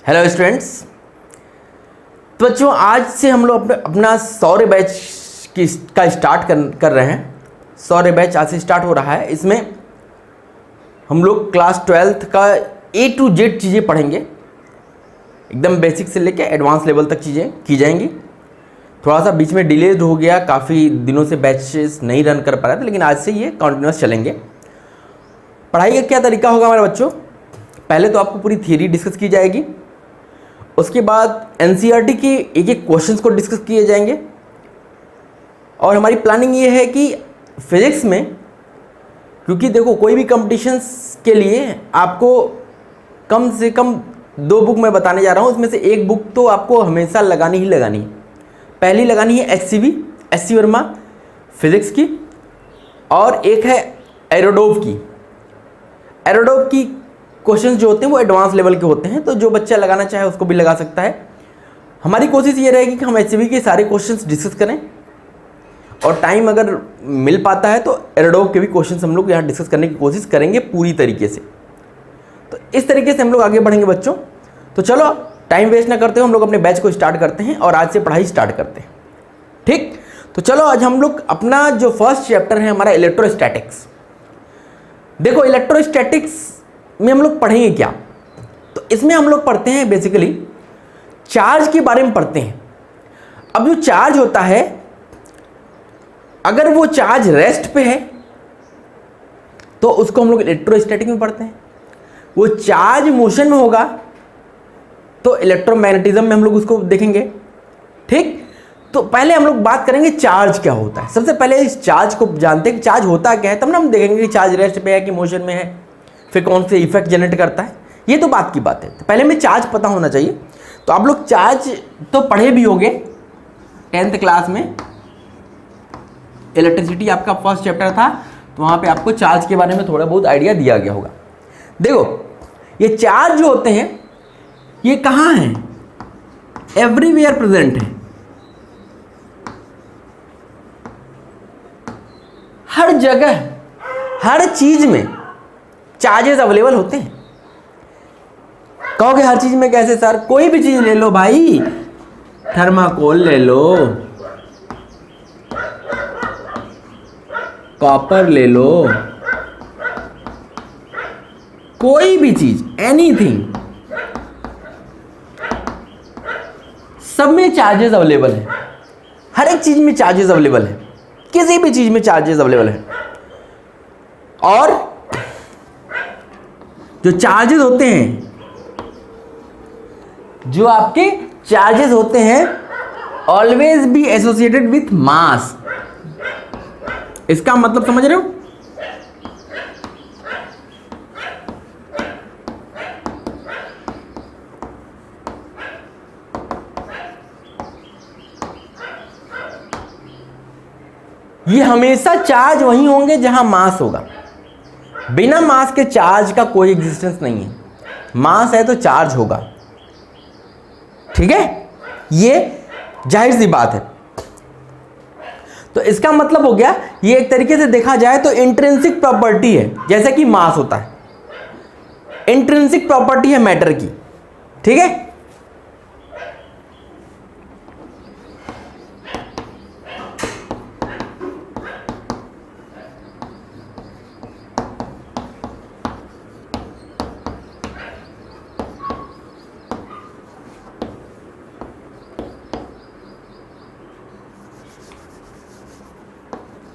Hello students. तो बच्चों आज से हम लोग अपना सौर्य बैच का स्टार्ट कर रहे हैं। सौर्य बैच आज से स्टार्ट हो रहा है। इसमें हम लोग क्लास 12th का A to Z चीज़ें पढ़ेंगे, एकदम बेसिक से लेकर एडवांस लेवल तक चीज़ें की जाएंगी। थोड़ा सा बीच में डिलेड हो गया, काफ़ी दिनों से बैचेस नहीं रन कर पा रहे थे, लेकिन आज से ये कंटिन्यूस चलेंगे। पढ़ाई का क्या तरीका होगा हमारे बच्चों, पहले तो आपको पूरी थियरी डिस्कस की जाएगी, उसके बाद NCERT के एक एक क्वेश्चंस को डिस्कस किए जाएंगे। और हमारी प्लानिंग ये है कि फिजिक्स में, क्योंकि देखो कोई भी कंपटीशंस के लिए आपको कम से कम 2 बुक मैं बताने जा रहा हूँ, उसमें से एक बुक तो आपको हमेशा लगानी ही लगानी है। पहली लगानी है SC वर्मा फिजिक्स की, और एक है एरोडोव की क्वेश्चंस जो होते हैं वो एडवांस लेवल के होते हैं, तो जो बच्चा लगाना चाहे उसको भी लगा सकता है। हमारी कोशिश ये रहेगी कि हम HCV के सारे क्वेश्चंस डिस्कस करें, और टाइम अगर मिल पाता है तो एरोडोव के भी क्वेश्चंस हम लोग यहाँ डिस्कस करने की कोशिश करेंगे पूरी तरीके से। तो इस तरीके से हम लोग आगे बढ़ेंगे बच्चों। तो चलो टाइम वेस्ट ना करते हुए हम लोग अपने बैच को स्टार्ट करते हैं और आज से पढ़ाई स्टार्ट करते हैं। ठीक, तो चलो आज हम लोग अपना जो फर्स्ट चैप्टर है हमारा इलेक्ट्रोस्टैटिक्स। देखो इलेक्ट्रोस्टैटिक्स में हम लोग पढ़ेंगे क्या, तो इसमें हम लोग पढ़ते हैं बेसिकली चार्ज के बारे में पढ़ते हैं। अब जो चार्ज होता है, अगर वो चार्ज रेस्ट पे है तो उसको हम लोग इलेक्ट्रोस्टैटिक में पढ़ते हैं। वो चार्ज मोशन में होगा तो इलेक्ट्रोमैग्नेटिज्म में हम लोग उसको देखेंगे। ठीक, तो पहले हम लोग बात करेंगे चार्ज क्या होता है। सबसे पहले इस चार्ज को जानते हैं कि चार्ज होता क्या है, तब ना हम देखेंगे कि चार्ज रेस्ट पे है कि मोशन में है, फिर कौन से इफेक्ट जनरेट करता है, ये तो बात की बात है। तो पहले हमें चार्ज पता होना चाहिए। तो आप लोग चार्ज तो पढ़े भी होंगे 10th क्लास में, इलेक्ट्रिसिटी आपका फर्स्ट चैप्टर था, तो वहाँ पे आपको चार्ज के बारे में थोड़ा बहुत आइडिया दिया गया होगा। देखो ये चार्ज जो होते हैं ये कहाँ हैं, एवरीवेयर प्रेजेंट है, हर जगह हर चीज में चार्जेस अवेलेबल होते हैं। कहोगे हर चीज में कैसे सर, कोई भी चीज ले लो भाई, थर्माकोल ले लो, कॉपर ले लो, कोई भी चीज, एनीथिंग, सब में चार्जेस अवेलेबल है। हर एक चीज में चार्जेस अवेलेबल है, किसी भी चीज में चार्जेस अवेलेबल है। और जो चार्जेस होते हैं, जो आपके चार्जेस होते हैं always be associated with mass. इसका मतलब समझ रहे हो, ये हमेशा चार्ज वहीं होंगे जहां मास होगा। बिना मास के चार्ज का कोई एग्जिस्टेंस नहीं है, मास है तो चार्ज होगा। ठीक है, ये जाहिर सी बात है। तो इसका मतलब हो गया, ये एक तरीके से देखा जाए तो इंट्रिंसिक प्रॉपर्टी है, जैसे कि मास होता है, इंट्रिंसिक प्रॉपर्टी है मैटर की। ठीक है,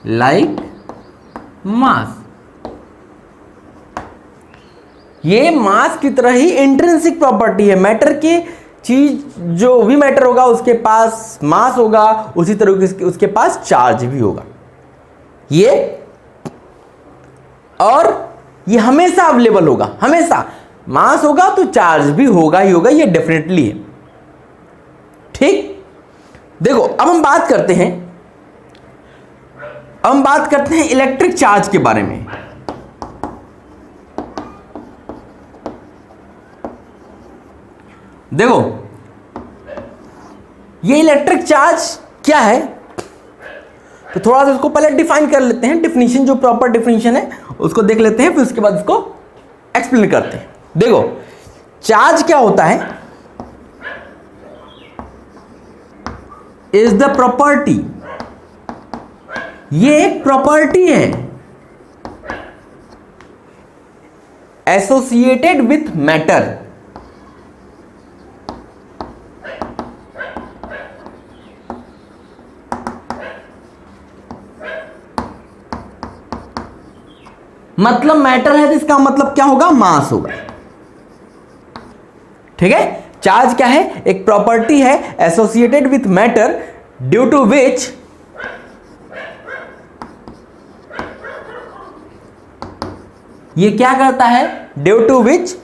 लाइक मास, ये मास की तरह ही इंट्रिंसिक प्रॉपर्टी है मैटर की। चीज जो भी मैटर होगा उसके पास मास होगा, उसी तरह उसके पास चार्ज भी होगा। ये और ये हमेशा अवेलेबल होगा, हमेशा मास होगा तो चार्ज भी होगा ही होगा, ये डेफिनेटली है। ठीक, देखो अब हम बात करते हैं इलेक्ट्रिक चार्ज के बारे में। देखो ये इलेक्ट्रिक चार्ज क्या है, तो थोड़ा सा इसको पहले डिफाइन कर लेते हैं। डिफिनीशन, जो प्रॉपर डिफिनीशन है उसको देख लेते हैं, फिर उसके बाद इसको एक्सप्लेन करते हैं। देखो चार्ज क्या होता है, इज द प्रॉपर्टी, ये एक प्रॉपर्टी है एसोसिएटेड विथ मैटर। मतलब मैटर है तो इसका मतलब क्या होगा, मास होगा। ठीक है, चार्ज क्या है, एक प्रॉपर्टी है associated with matter due to which ये क्या करता है, due to which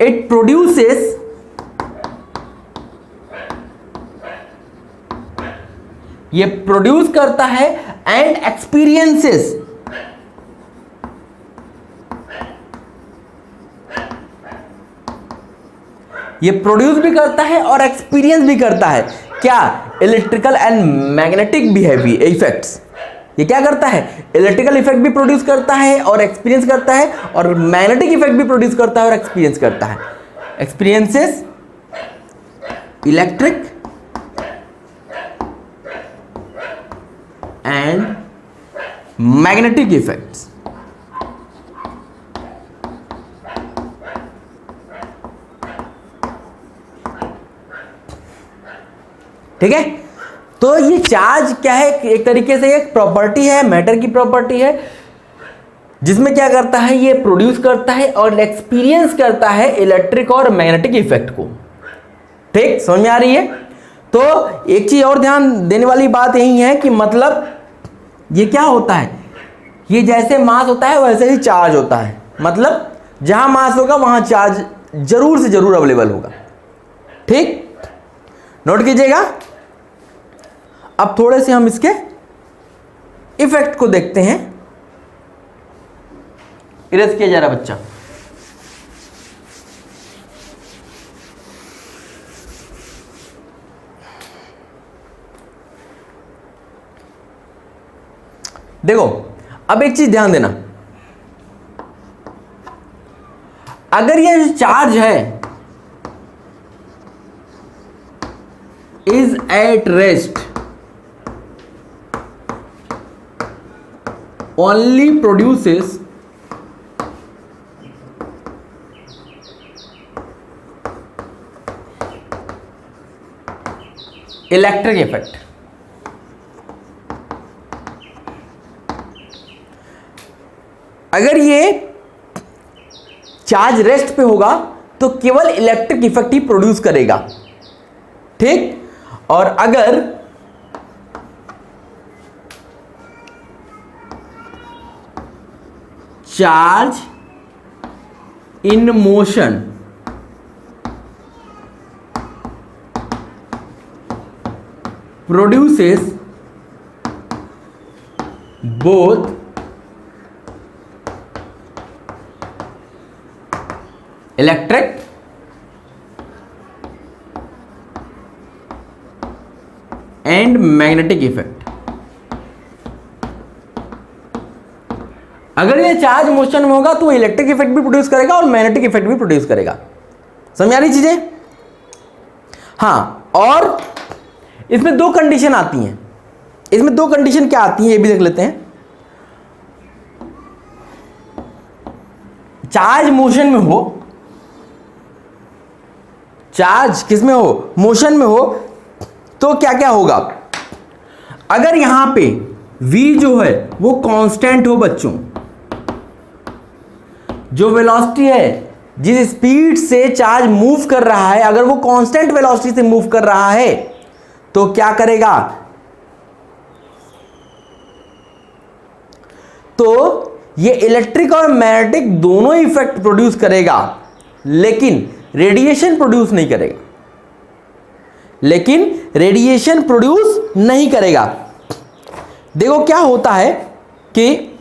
it produces ये प्रोड्यूस करता है एंड एक्सपीरियंसेस ये प्रोड्यूस भी करता है और एक्सपीरियंस भी करता है क्या, electrical and magnetic behaviour effects. ये क्या करता है, इलेक्ट्रिकल इफेक्ट भी प्रोड्यूस करता है और एक्सपीरियंस करता है, और मैग्नेटिक इफेक्ट भी प्रोड्यूस करता है और एक्सपीरियंस करता है। Experiences electric and magnetic effects. ठीक है, तो ये चार्ज क्या है, एक तरीके से एक प्रॉपर्टी है, मैटर की प्रॉपर्टी है, जिसमें क्या करता है, ये प्रोड्यूस करता है और एक्सपीरियंस करता है इलेक्ट्रिक और मैग्नेटिक इफेक्ट को। ठीक, समझ में आ रही है। तो एक चीज और ध्यान देने वाली बात यही है कि मतलब ये क्या होता है, ये जैसे मास होता है वैसे ही चार्ज होता है। मतलब जहां मास होगा वहां चार्ज जरूर से जरूर अवेलेबल होगा। ठीक, नोट कीजिएगा। अब थोड़े से हम इसके इफेक्ट को देखते हैं। इरेज किया जा रहा बच्चा। देखो, अब एक चीज ध्यान देना, अगर ये जो चार्ज है is at rest only produces electric effect। अगर ये चार्ज रेस्ट पे होगा तो केवल इलेक्ट्रिक इफेक्ट ही प्रोड्यूस करेगा। ठीक, और अगर charge in motion produces both electric and magnetic effect. अगर ये चार्ज मोशन में होगा तो इलेक्ट्रिक इफेक्ट भी प्रोड्यूस करेगा और मैग्नेटिक इफेक्ट भी प्रोड्यूस करेगा। समझ आ रही चीजें। हाँ, और इसमें दो कंडीशन आती हैं। इसमें दो कंडीशन क्या आती हैं ये भी देख लेते हैं। चार्ज मोशन में हो, चार्ज किस में हो, मोशन में हो, तो क्या क्या होगा। अगर यहां पे v जो है वो कांस्टेंट हो बच्चों, जो वेलोसिटी है, जिस स्पीड से चार्ज मूव कर रहा है, अगर वो कांस्टेंट वेलोसिटी से मूव कर रहा है तो क्या करेगा, तो ये इलेक्ट्रिक और मैग्नेटिक दोनों इफेक्ट प्रोड्यूस करेगा, लेकिन रेडिएशन प्रोड्यूस नहीं करेगा। लेकिन रेडिएशन प्रोड्यूस नहीं करेगा। देखो क्या होता है कि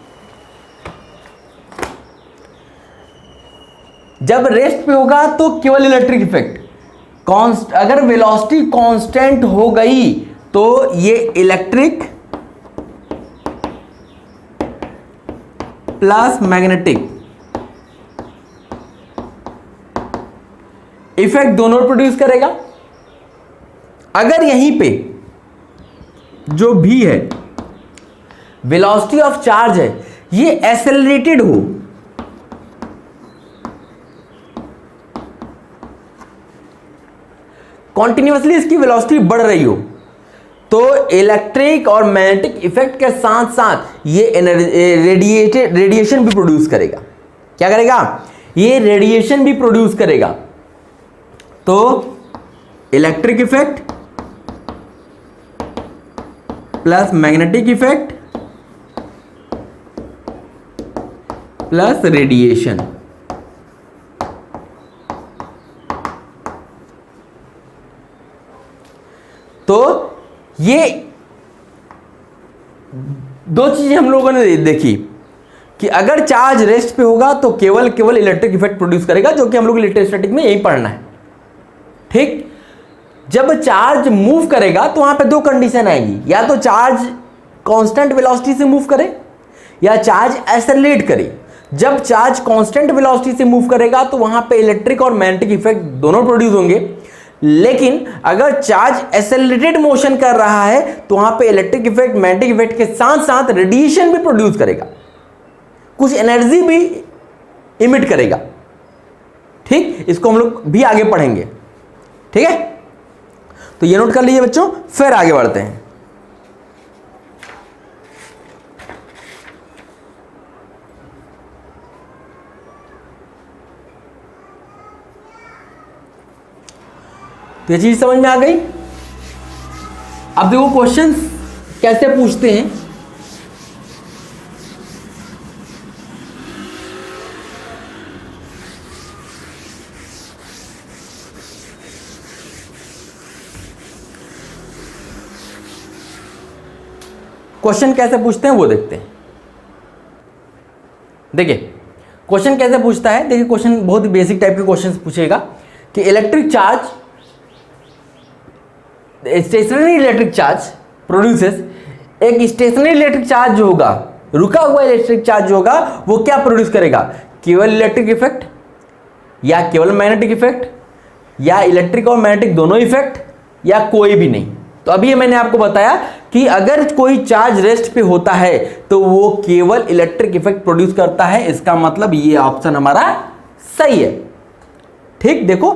जब रेस्ट पे होगा तो केवल इलेक्ट्रिक इफेक्ट, अगर वेलोसिटी कांस्टेंट हो गई तो ये इलेक्ट्रिक प्लस मैग्नेटिक इफेक्ट दोनों प्रोड्यूस करेगा। अगर यहीं पे जो भी है, वेलोसिटी ऑफ चार्ज है, ये एक्सेलरेटेड हो, कॉन्टिन्यूसली इसकी वेलोसिटी बढ़ रही हो, तो इलेक्ट्रिक और मैग्नेटिक इफेक्ट के साथ साथ ये रेडिएशन भी प्रोड्यूस करेगा। क्या करेगा? ये रेडिएशन भी प्रोड्यूस करेगा। तो electric effect plus magnetic effect plus radiation, तो ये दो चीजें हम लोगों ने देखी कि अगर चार्ज रेस्ट पे होगा तो केवल इलेक्ट्रिक इफेक्ट प्रोड्यूस करेगा, जो कि हम लोग इलेक्ट्रोस्टैटिक में यही पढ़ना है। ठीक, जब चार्ज मूव करेगा तो वहां पे दो कंडीशन आएगी, या तो चार्ज कांस्टेंट वेलोसिटी से मूव करे या चार्ज एक्सेलरेट करे। जब चार्ज कांस्टेंट वेलोसिटी से मूव करेगा तो वहां पे इलेक्ट्रिक और मैग्नेटिक इफेक्ट दोनों प्रोड्यूस होंगे, लेकिन अगर चार्ज एक्सेलरेटेड मोशन कर रहा है तो वहां पे इलेक्ट्रिक इफेक्ट मैग्नेटिक इफेक्ट के साथ साथ रेडिएशन भी प्रोड्यूस करेगा, कुछ एनर्जी भी इमिट करेगा। ठीक, इसको हम लोग भी आगे पढ़ेंगे। ठीक है, तो ये नोट कर लीजिए बच्चों, फिर आगे बढ़ते हैं। तो ये चीज समझ में आ गई। अब देखो क्वेश्चंस कैसे पूछते हैं। क्वेश्चन कैसे पूछते हैं वो देखते हैं। देखिए क्वेश्चन कैसे पूछता है। देखिए क्वेश्चन बहुत ही बेसिक टाइप के क्वेश्चन पूछेगा कि electric charge, stationary electric charge produces, एक स्टेशनरी इलेक्ट्रिक चार्ज जो होगा, रुका हुआ इलेक्ट्रिक चार्ज जो होगा, वो क्या प्रोड्यूस करेगा? केवल इलेक्ट्रिक इफेक्ट या केवल मैग्नेटिक इफेक्ट या इलेक्ट्रिक और मैग्नेटिक दोनों इफेक्ट या कोई भी नहीं। तो अभी मैंने आपको बताया कि अगर कोई चार्ज रेस्ट पे होता है तो वो केवल इलेक्ट्रिक इफेक्ट प्रोड्यूस करता है। इसका मतलब ये ऑप्शन हमारा सही है। ठीक, देखो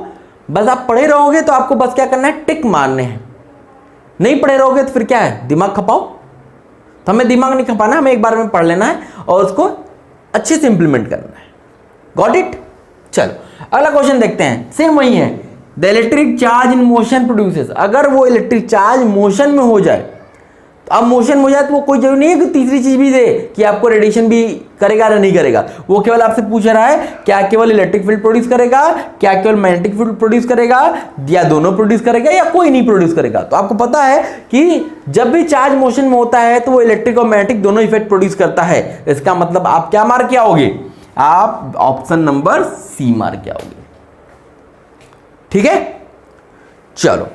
बस आप पढ़े रहोगे तो आपको बस क्या करना है, टिक मारने हैं। नहीं पढ़े रहोगे तो फिर क्या है, दिमाग खपाओ। तो हमें दिमाग नहीं खपाना, हमें एक बार में पढ़ लेना है और उसको अच्छे से इंप्लीमेंट करना है। Got it? चलो अगला क्वेश्चन देखते हैं। सेम वही है, the electric charge in motion produces. अगर वो इलेक्ट्रिक चार्ज मोशन में हो जाए, तो अब मोशन में हो जाए तो वो कोई जरूरी नहीं है कि तीसरी चीज भी दे कि आपको रेडिएशन भी करेगा या नहीं करेगा। वो केवल आपसे पूछ रहा है क्या केवल इलेक्ट्रिक फील्ड प्रोड्यूस करेगा, क्या केवल मैग्नेटिक फील्ड प्रोड्यूस करेगा, या दोनों प्रोड्यूस करेगा या कोई नहीं प्रोड्यूस करेगा। तो आपको पता है कि जब भी चार्ज मोशन में होता है तो वो इलेक्ट्रिक और मैग्नेटिक दोनों इफेक्ट प्रोड्यूस करता है। इसका मतलब आप क्या मार्क किया होगे, आप ऑप्शन नंबर सी मार्क किया होगे। ठीक है, चलो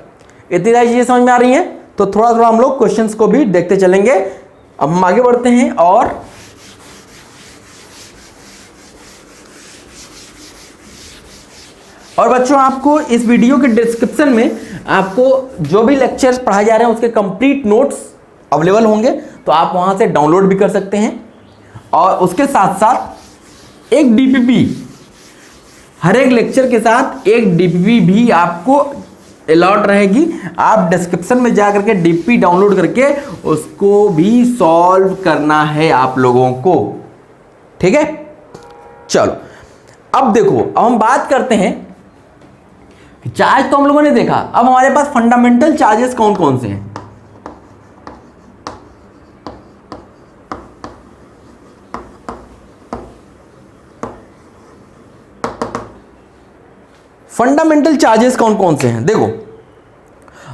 इतनी सारी चीजें समझ में आ रही हैं, तो थोड़ा थोड़ा हम लोग क्वेश्चंस को भी देखते चलेंगे। अब हम आगे बढ़ते हैं और बच्चों आपको इस वीडियो के डिस्क्रिप्शन में आपको जो भी लेक्चर्स पढ़ाए जा रहे हैं उसके कंप्लीट नोट्स अवेलेबल होंगे, तो आप वहां से डाउनलोड भी कर सकते हैं। और उसके साथ साथ एक डीपीपी, हर एक लेक्चर के साथ एक डीपीपी भी आपको अलॉट रहेगी। आप डिस्क्रिप्शन में जाकर के डीपीपी डाउनलोड करके उसको भी सॉल्व करना है आप लोगों को। ठीक है, चलो अब देखो, अब हम बात करते हैं चार्ज तो हम लोगों ने देखा। अब हमारे पास फंडामेंटल चार्जेस कौन कौन से हैं। फंडामेंटल चार्जेस कौन कौन से हैं? देखो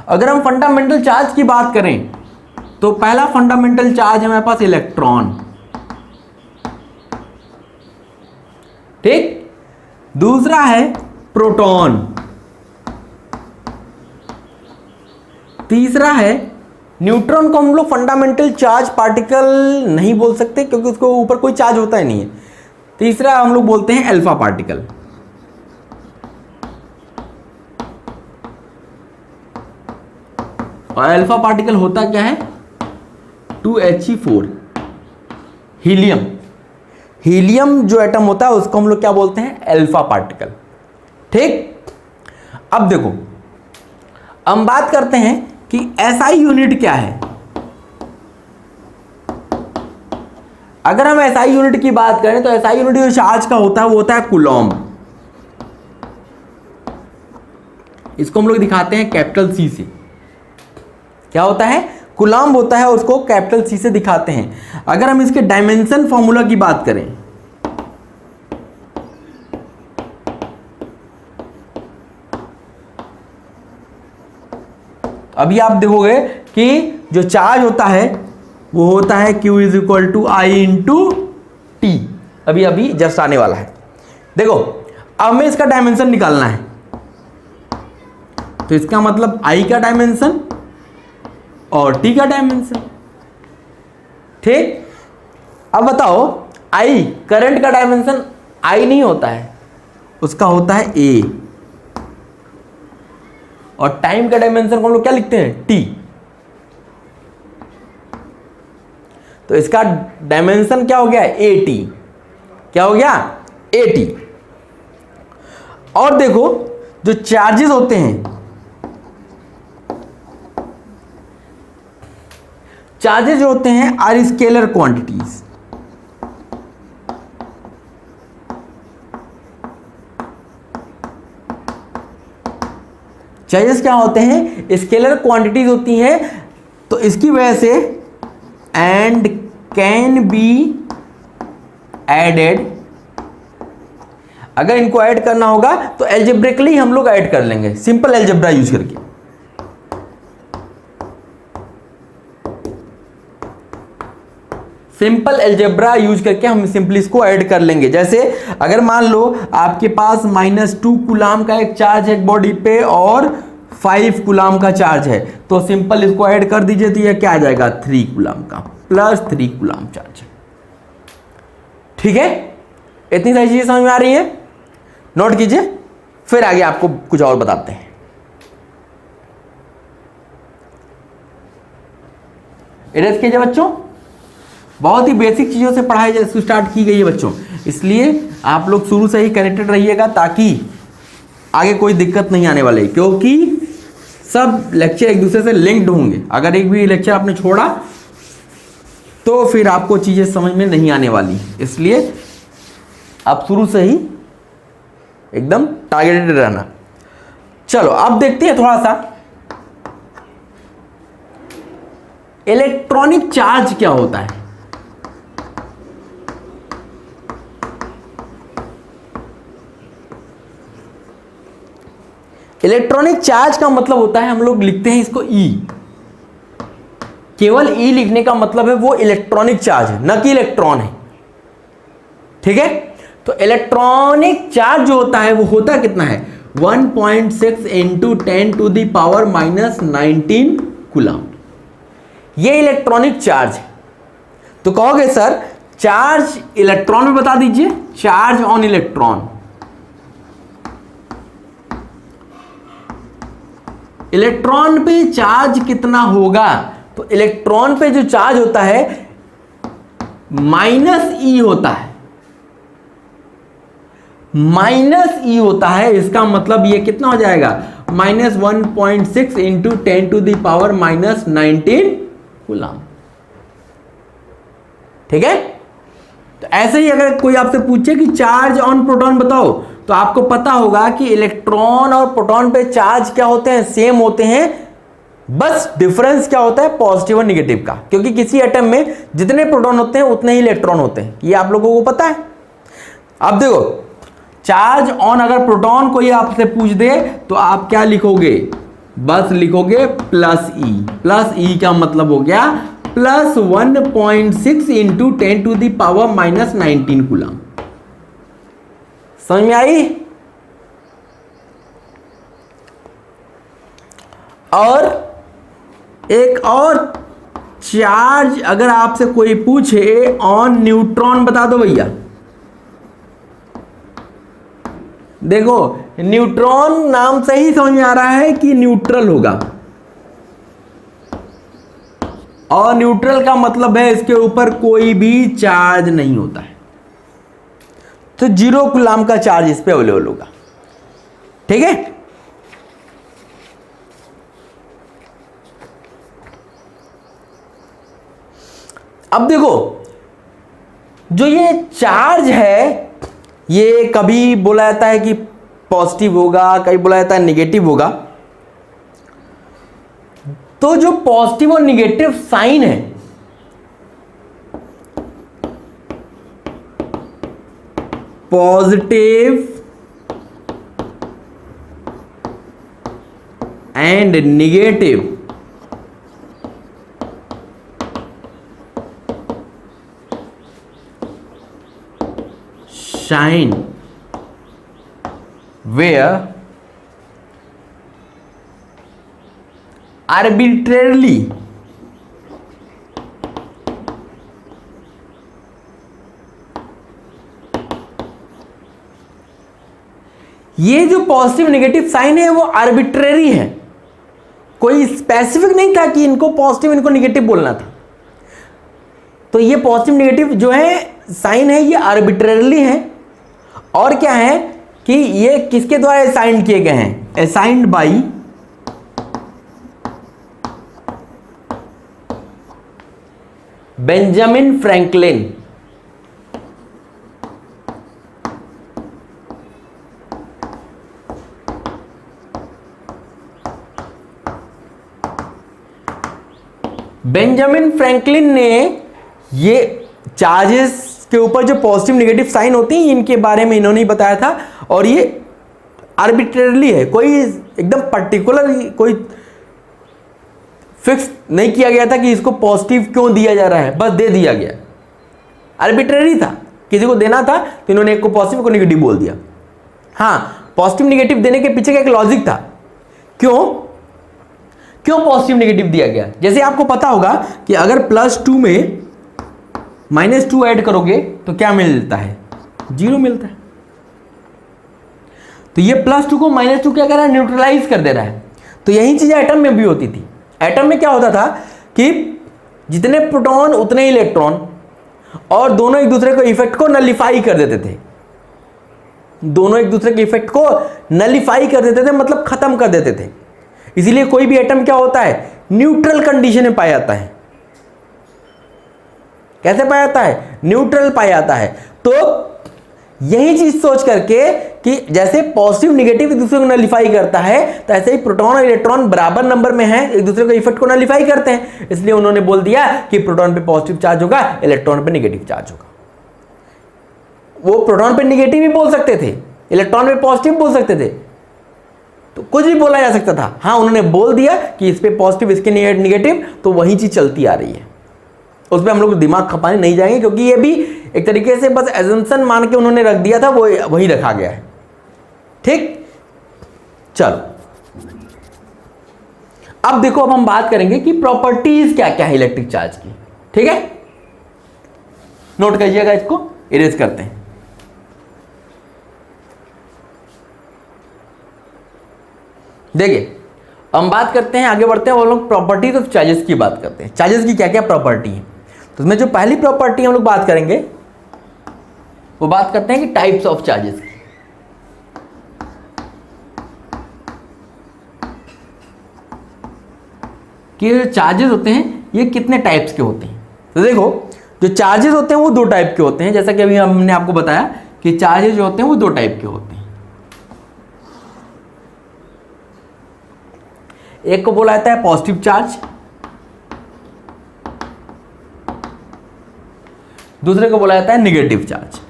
अगर हम फंडामेंटल चार्ज की बात करें तो पहला फंडामेंटल चार्ज है हमारे पास इलेक्ट्रॉन। ठीक, दूसरा है प्रोटॉन, तीसरा है न्यूट्रॉन। को हम लोग फंडामेंटल चार्ज पार्टिकल नहीं बोल सकते क्योंकि उसको ऊपर कोई चार्ज होता ही नहीं है। तीसरा हम लोग बोलते हैं अल्फा पार्टिकल। और अल्फा पार्टिकल होता क्या है, 2He4 हीलियम। हीलियम जो एटम होता है उसको हम लोग क्या बोलते हैं, अल्फा पार्टिकल। ठीक, अब देखो हम बात करते हैं कि एसआई यूनिट क्या है। अगर हम एसआई यूनिट की बात करें तो एसआई यूनिट जो चार्ज का होता है वो होता है कूलॉम। इसको हम लोग दिखाते हैं कैपिटल सी से। क्या होता है, कूलॉम होता है, उसको कैपिटल सी से दिखाते हैं। अगर हम इसके डायमेंशन फॉर्मूला की बात करें, अभी आप देखोगे कि जो चार्ज होता है वो होता है Q is equal to I into T. अभी अभी जस्ट आने वाला है। देखो अब हमें इसका डायमेंशन निकालना है, तो इसका मतलब I का डायमेंशन और T का डायमेंशन। ठीक, अब बताओ I करंट का डायमेंशन I नहीं होता है, उसका होता है A, और टाइम का डायमेंशन को हम लोग क्या लिखते हैं, T। तो इसका डायमेंशन क्या हो गया, AT। क्या हो गया, AT। और देखो जो चार्जेस होते हैं, चार्जेस जो होते हैं आर स्केलर क्वांटिटीज। चार्जेस क्या होते हैं, स्केलर क्वांटिटीज होती हैं। तो इसकी वजह से एंड कैन बी एडेड, अगर इनको ऐड करना होगा तो एल्जेब्रिकली हम लोग ऐड कर लेंगे, सिंपल एल्जेब्रा यूज करके। सिंपल एल्जेब्रा यूज करके हम सिंपली इसको ऐड कर लेंगे। जैसे अगर मान लो आपके पास -2 कूलाम का एक चार्ज है एक बॉडी पे और 5 कूलाम का चार्ज है, तो सिंपल इसको ऐड कर दीजिए तो यह क्या आ जाएगा, 3 कूलाम का प्लस 3 कूलाम चार्ज। ठीक है, इतनी सारी चीजें समझ में आ रही है, नोट कीजिए, फिर आगे आपको कुछ और बताते हैं। इरेज कीजिए बच्चों, बहुत ही बेसिक चीजों से पढ़ाई स्टार्ट की गई है बच्चों, इसलिए आप लोग शुरू से ही कनेक्टेड रहिएगा ताकि आगे कोई दिक्कत नहीं आने वाली, क्योंकि सब लेक्चर एक दूसरे से लिंक्ड होंगे। अगर एक भी लेक्चर आपने छोड़ा तो फिर आपको चीजें समझ में नहीं आने वाली, इसलिए आप शुरू से ही एकदम टारगेटेड रहना। चलो अब देखते हैं थोड़ा सा इलेक्ट्रॉनिक चार्ज क्या होता है। इलेक्ट्रॉनिक चार्ज का मतलब होता है, हम लोग लिखते हैं इसको E। केवल E लिखने का मतलब है वो इलेक्ट्रॉनिक चार्ज है, न कि इलेक्ट्रॉन है। ठीक है, तो इलेक्ट्रॉनिक चार्ज जो होता है वो होता कितना है, 1.6 इंटू 10⁻⁻19 कूलम। ये इलेक्ट्रॉनिक चार्ज है। तो कहोगे सर चार्ज इलेक्ट्रॉन में बता दीजिए, चार्ज ऑन इलेक्ट्रॉन। इलेक्ट्रॉन पे चार्ज कितना होगा, तो इलेक्ट्रॉन पे जो चार्ज होता है -E होता है, -E होता है। इसका मतलब ये कितना हो जाएगा, -1.6 इंटू 10⁻⁻19 कूलम। ठीक है, तो ऐसे ही अगर कोई आपसे पूछे कि चार्ज ऑन प्रोटॉन बताओ, तो आपको पता होगा कि इलेक्ट्रॉन और प्रोटॉन पे चार्ज क्या होते हैं, सेम होते हैं, बस डिफरेंस क्या होता है, पॉजिटिव और निगेटिव का। क्योंकि किसी एटम में जितने प्रोटॉन होते हैं उतने ही इलेक्ट्रॉन होते हैं, ये आप लोगों को पता है। अब देखो चार्ज ऑन अगर प्रोटॉन को ये आपसे पूछ दे तो आप क्या लिखोगे, बस लिखोगे +E। +E का मतलब हो गया +1.6 इंटू 10⁻⁻19 कूलम। समझ में आई। और एक और चार्ज अगर आपसे कोई पूछे ऑन न्यूट्रॉन बता दो भैया। देखो न्यूट्रॉन नाम से ही समझ में आ रहा है कि न्यूट्रल होगा, और न्यूट्रल का मतलब है इसके ऊपर कोई भी चार्ज नहीं होता है, तो 0 कूलाम का चार्ज इस पे अवेलेबल होगा। ठीक है, अब देखो जो ये चार्ज है ये कभी बोला जाता है कि पॉजिटिव होगा, कभी बोला जाता है नेगेटिव होगा। तो जो पॉजिटिव और नेगेटिव साइन है positive and negative sign where arbitrarily ये जो पॉजिटिव नेगेटिव साइन है वो आर्बिट्रेरी है, कोई स्पेसिफिक नहीं था कि इनको पॉजिटिव इनको नेगेटिव बोलना था। तो ये पॉजिटिव नेगेटिव जो है साइन है ये आर्बिट्रेरली है, और क्या है कि ये किसके द्वारा असाइन किए गए हैं, assigned by Benjamin Franklin. Benjamin Franklin ने ये चार्जेस के ऊपर जो पॉजिटिव नेगेटिव साइन होती हैं इनके बारे में इन्होंने बताया था, और ये आर्बिट्रेरली है, कोई एकदम पर्टिकुलर कोई फिक्स नहीं किया गया था कि इसको पॉजिटिव क्यों दिया जा रहा है, बस दे दिया गया, आर्बिट्रेरी था, किसी को देना था तो इन्होंने एक को पॉजिटिव को नेगेटिव बोल दिया। हाँ, पॉजिटिव नेगेटिव देने के पीछे का एक लॉजिक था, क्यों पॉजिटिव नेगेटिव दिया गया। जैसे आपको पता होगा कि अगर +2 में -2 ऐड करोगे तो क्या मिलता है, 0 मिलता है। तो ये +2 को -2 क्या कर रहा है, न्यूट्रलाइज कर दे रहा है। तो यही चीज एटम में भी होती थी। एटम में क्या होता था कि जितने प्रोटॉन उतने ही इलेक्ट्रॉन, और दोनों एक दूसरे को इफेक्ट को नलिफाई कर देते थे, दोनों एक दूसरे के इफेक्ट को नलिफाई कर देते थे, मतलब खत्म कर देते थे। इसीलिए कोई भी एटम क्या होता है, न्यूट्रल कंडीशन में पाया जाता है। कैसे पाया जाता है, न्यूट्रल पाया जाता है। तो यही चीज सोच करके कि जैसे पॉजिटिव नेगेटिव एक दूसरे को नलिफाई करता है, तो ऐसे ही प्रोटॉन और इलेक्ट्रॉन बराबर नंबर में हैं, एक दूसरे को इफेक्ट को नलिफाई करते हैं। इसलिए उन्होंने बोल दिया कि प्रोटॉन पे पॉजिटिव चार्ज होगा, इलेक्ट्रॉन पे नेगेटिव चार्ज होगा। वो प्रोटॉन पे नेगेटिव भी बोल सकते थे, इलेक्ट्रॉन पे पॉजिटिव बोल सकते थे, तो कुछ भी बोला जा सकता था। हाँ, उन्होंने बोल दिया कि इस पे पॉजिटिव इसके नेगेटिव, तो वही चीज चलती आ रही है, उसमें हम लोग दिमाग खपाने नहीं जाएंगे, क्योंकि ये भी एक तरीके से बस एजम्पशन मान के उन्होंने रख दिया था, वो वही रखा गया है। ठीक, चलो अब देखो, अब हम बात करेंगे कि प्रॉपर्टीज क्या क्या है इलेक्ट्रिक चार्ज की। ठीक है, नोट करिएगा, इसको इरेज करते हैं। देखिए, हम बात करते हैं, आगे बढ़ते हैं, वो लोग प्रॉपर्टीज ऑफ चार्जेस की बात करते हैं। चार्जेस की क्या क्या प्रॉपर्टी है, तो उसमें जो पहली प्रॉपर्टी हम लोग बात करेंगे वो बात करते हैं कि टाइप्स ऑफ चार्जेस की। कि जो चार्जेस होते हैं ये कितने टाइप्स के होते हैं। तो देखो, जो चार्जेस होते हैं वो 2 टाइप के होते हैं, जैसा कि अभी हमने आपको बताया कि चार्जेस जो होते हैं वो 2 टाइप के होते हैं। एक को बोला जाता है पॉजिटिव चार्ज, दूसरे को बोला जाता है नेगेटिव चार्ज।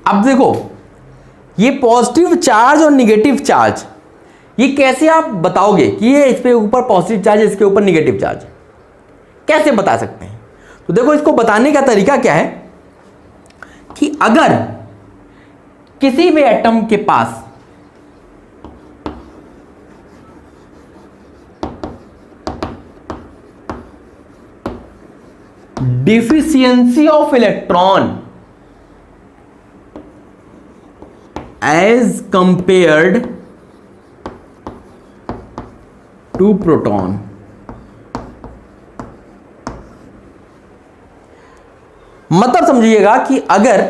अब देखो, ये पॉजिटिव चार्ज और नेगेटिव चार्ज ये कैसे आप बताओगे कि ये इस पे ऊपर पॉजिटिव चार्ज इसके ऊपर नेगेटिव चार्ज, कैसे बता सकते हैं। तो देखो, इसको बताने का तरीका क्या है कि अगर किसी भी एटम के पास deficiency of electron as compared to proton. मतलब समझिएगा कि अगर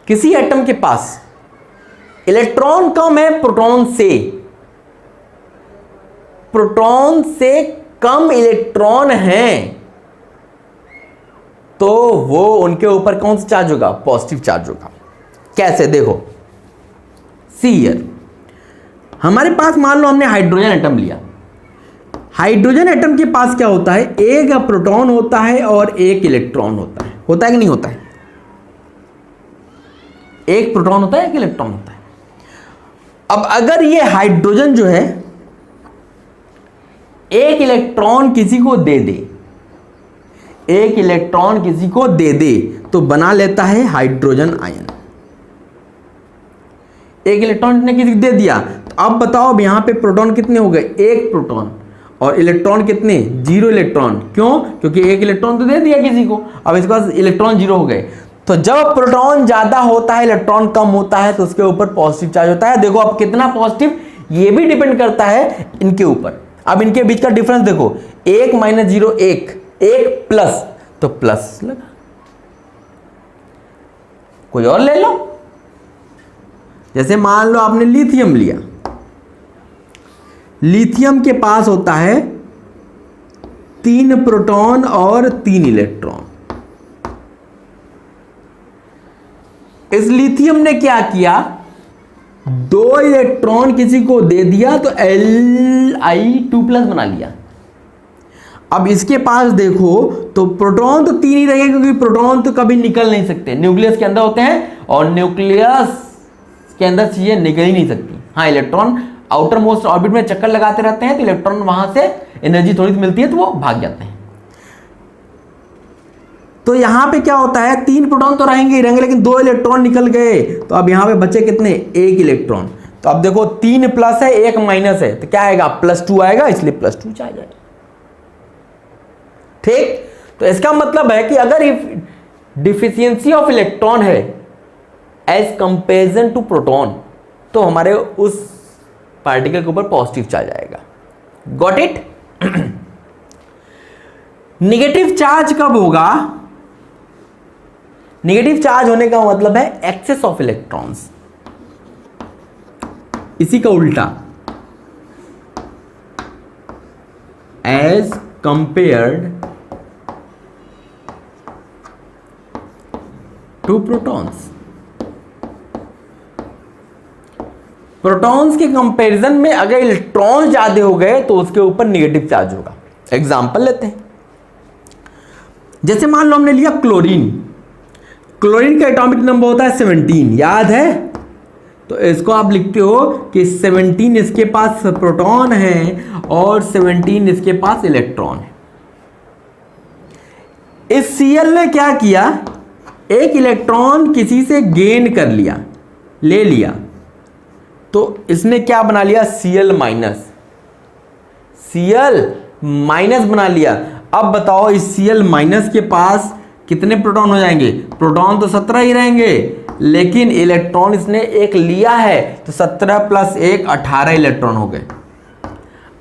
किसी एटम के पास इलेक्ट्रॉन कम है प्रोटॉन से कम इलेक्ट्रॉन हैं, तो वो उनके ऊपर कौन सा चार्ज होगा? पॉजिटिव चार्ज होगा। कैसे? देखो, सी हियर, हमारे पास मान लो हमने हाइड्रोजन एटम लिया। हाइड्रोजन एटम के पास क्या होता है? एक प्रोटॉन होता है और एक इलेक्ट्रॉन होता है। होता है कि नहीं होता है? एक प्रोटॉन होता है, एक इलेक्ट्रॉन होता है। अब अगर ये हाइड्रोजन जो है एक इलेक्ट्रॉन किसी को दे दे, एक इलेक्ट्रॉन किसी को दे दे तो बना लेता है हाइड्रोजन आयन। एक इलेक्ट्रॉन ने किसी को दे दिया, तो अब बताओ अब यहां पे प्रोटॉन कितने हो गए? एक प्रोटॉन। और इलेक्ट्रॉन कितने? 0 इलेक्ट्रॉन। क्यों? क्योंकि एक इलेक्ट्रॉन तो दे दिया किसी को, अब इसके पास इलेक्ट्रॉन 0 हो गए। तो जब प्रोटॉन ज्यादा होता है, इलेक्ट्रॉन कम होता है, तो उसके ऊपर पॉजिटिव चार्ज होता है। देखो अब कितना पॉजिटिव, ये भी डिपेंड करता है इनके ऊपर। अब इनके बीच का डिफरेंस देखो, 1 - 0 1, 1 प्लस, तो प्लस लगा। कोई और ले लो, जैसे मान लो आपने लिथियम लिया। लिथियम के पास होता है 3 प्रोटॉन और 3 इलेक्ट्रॉन। इस लिथियम ने क्या किया? 2 इलेक्ट्रॉन किसी को दे दिया तो Li2+ बना लिया। अब इसके पास देखो तो प्रोटॉन तो 3 ही रहेंगे, क्योंकि प्रोटॉन तो कभी निकल नहीं सकते, न्यूक्लियस के अंदर होते हैं और न्यूक्लियस के अंदर चीजें निकल ही नहीं सकती। हाँ, इलेक्ट्रॉन आउटर मोस्ट ऑर्बिट में चक्कर लगाते रहते हैं, तो इलेक्ट्रॉन वहां से एनर्जी थोड़ी सी मिलती है तो वो भाग जाते हैं। तो यहां पे क्या होता है? 3 प्रोटॉन तो रहेंगे ही रहेंगे, लेकिन 2 इलेक्ट्रॉन निकल गए, तो अब यहां पे बचे कितने? 1 इलेक्ट्रॉन। तो अब देखो 3 प्लस है, 1 माइनस है, तो क्या आएगा? +2 आएगा, इसलिए +2 चार्ज आएगा। ठीक, तो इसका मतलब है कि अगर डिफिशियंसी ऑफ इलेक्ट्रॉन है एज कंपेरिजन टू प्रोटॉन, तो हमारे उस पार्टिकल के ऊपर पॉजिटिव चार्ज आएगा। Got it? नेगेटिव चार्ज कब होगा? नेगेटिव चार्ज होने का मतलब है एक्सेस ऑफ इलेक्ट्रॉन्स। इसी का उल्टा, as compared to protons. Protons के कंपैरिजन में अगर इलेक्ट्रॉन ज्यादा हो गए तो उसके ऊपर नेगेटिव चार्ज होगा। एग्जांपल लेते हैं, जैसे मान लो हमने लिया क्लोरीन। क्लोरीन का एटॉमिक नंबर होता है 17, याद है? तो इसको आप लिखते हो कि 17 इसके पास प्रोटॉन है और 17 इसके पास इलेक्ट्रॉन है। इस Cl ने क्या किया? एक इलेक्ट्रॉन किसी से गेन कर लिया, ले लिया, तो इसने क्या बना लिया? Cl-, Cl- बना लिया। अब बताओ इस Cl- के पास कितने प्रोटॉन हो जाएंगे? प्रोटॉन तो 17 ही रहेंगे, लेकिन इलेक्ट्रॉन इसने एक लिया है, तो 17 + 1 18 इलेक्ट्रॉन हो गए।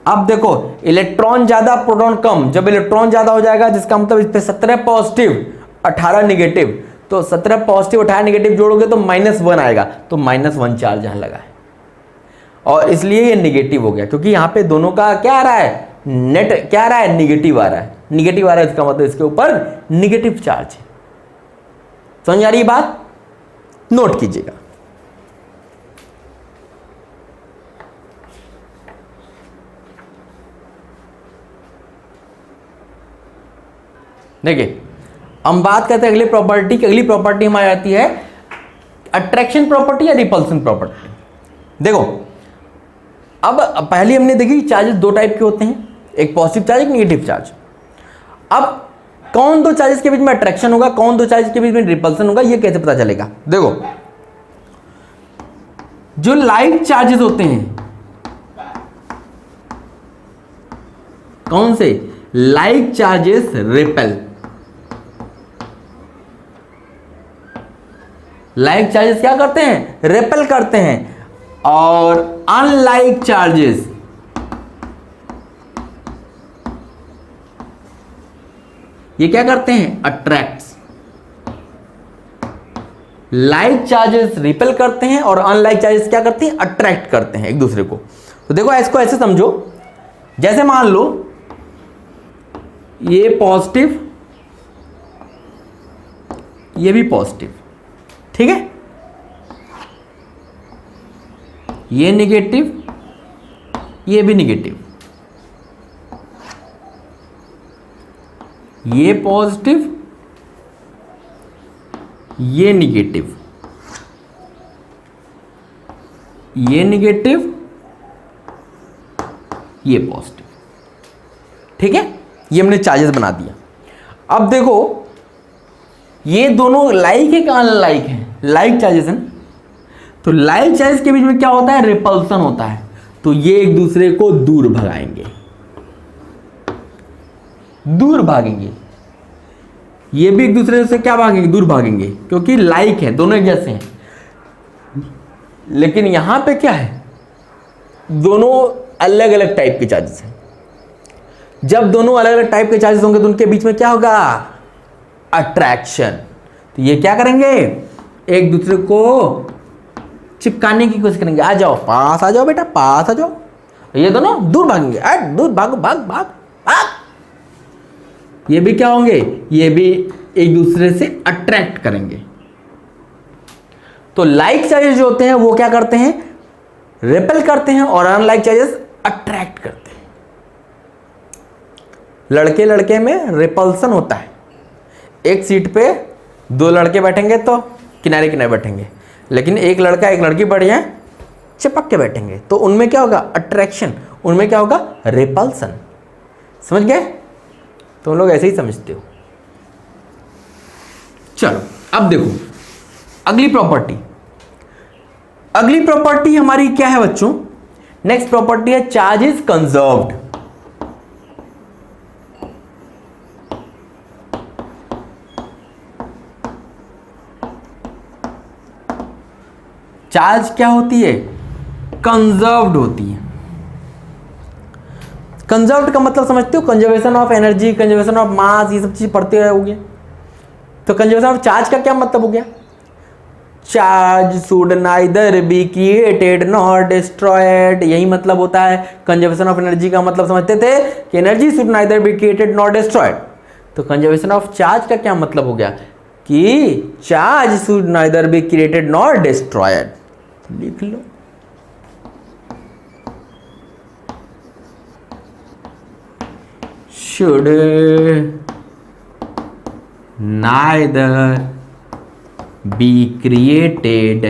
अब देखो इलेक्ट्रॉन ज्यादा प्रोटॉन कम, जब इलेक्ट्रॉन ज्यादा हो जाएगा जिसका मतलब इस पे 17 पॉजिटिव 18 नेगेटिव, तो 17 पॉजिटिव 18 नेगेटिव जोड़ोगे तो -1 आएगा, तो -1 चार्ज यहां लगा है और इसलिए ये नेगेटिव हो गया, क्योंकि यहां पे दोनों का क्या आ रहा है? नेट क्या आ रहा है? नेगेटिव आ रहा है। नेगेटिव आ रहा है, इसका मतलब इसके ऊपर नेगेटिव चार्ज है। समझ आ रही बात? नोट कीजिएगा। देखिए हम बात करते हैं अगली प्रॉपर्टी की। अगली प्रॉपर्टी हमारी आती है अट्रैक्शन प्रॉपर्टी या रिपल्सन प्रॉपर्टी। देखो अब पहले हमने देखी चार्जेस 2 टाइप के होते हैं, एक पॉजिटिव चार्ज, एक नेगेटिव चार्ज। अब कौन 2 चार्जेस के बीच में अट्रैक्शन होगा, कौन 2 चार्जेस के बीच में रिपल्सन होगा, ये कैसे पता चलेगा? देखो जो लाइट चार्जेस होते हैं, कौन से? Light charges repel, like charges क्या करते हैं? रिपेल करते हैं। और अनलाइक चार्जेस ये क्या करते हैं? अट्रैक्ट्स। लाइक चार्जेस रिपेल करते हैं और अनलाइक चार्जेस क्या करते हैं? अट्रैक्ट करते हैं एक दूसरे को। तो देखो इसको ऐसे समझो, जैसे मान लो ये पॉजिटिव, ये भी पॉजिटिव, ठीक है, ये निगेटिव, ये भी निगेटिव, ये पॉजिटिव, ये निगेटिव, ये निगेटिव, ये पॉजिटिव, ठीक है। ये हमने चार्जेस बना दिया। अब देखो ये दोनों लाइक है कि अनलाइक है? लाइक चार्जेस है। तो लाइक चार्जेस के बीच में क्या होता है? रिपल्सन होता है। तो ये एक दूसरे को दूर भगाएंगे, दूर भागेंगे। ये भी एक दूसरे से क्या भागेंगे? दूर भागेंगे, क्योंकि लाइक है, दोनों एक जैसे हैं। लेकिन यहां पे क्या है? दोनों अलग अलग टाइप के चार्जेस हैं। जब दोनों अलग अलग टाइप के चार्जेस होंगे तो उनके बीच में क्या होगा? अट्रैक्शन। तो ये क्या करेंगे? एक दूसरे को चिपकाने की कोशिश करेंगे। आ जाओ, पास आ जाओ बेटा, पास आ जाओ। ये दोनों दूर भागेंगे, दूर भागो, भाग भाग भाग। ये भी क्या होंगे? ये भी एक दूसरे से अट्रैक्ट करेंगे। तो लाइक चार्जेस जो होते हैं वो क्या करते हैं? रिपेल करते हैं और अनलाइक चार्जेस अट्रैक्ट करते हैं। लड़के लड़के में रिपल्सन होता है। एक सीट पे दो लड़के बैठेंगे तो किनारे किनारे बैठेंगे, लेकिन एक लड़का एक लड़की बैठ जाए चिपक के बैठेंगे तो उनमें क्या होगा? अट्रैक्शन। उनमें क्या होगा? रिपल्सन। समझ गए? तुम लोग ऐसे ही समझते हो। चलो अब देखो अगली प्रॉपर्टी। अगली प्रॉपर्टी हमारी क्या है बच्चों? नेक्स्ट प्रॉपर्टी है चार्ज इज कंजर्व्ड। चार्ज क्या होती है? कंजर्व्ड होती है। कंजर्व्ड का मतलब समझते हो? Conservation of energy, conservation of mass, ये सब चीज पढ़ते रहोगे। तो कंजर्वेशन ऑफ चार्ज का क्या मतलब हो गया? Charge should neither be created nor destroyed, यही मतलब होता है। कंजर्वेशन ऑफ एनर्जी का मतलब समझते थे कि energy should neither be created nor destroyed. तो कंजर्वेशन ऑफ चार्ज का क्या मतलब हो गया? कि charge should neither be created nor destroyed. लिख लो। should neither be created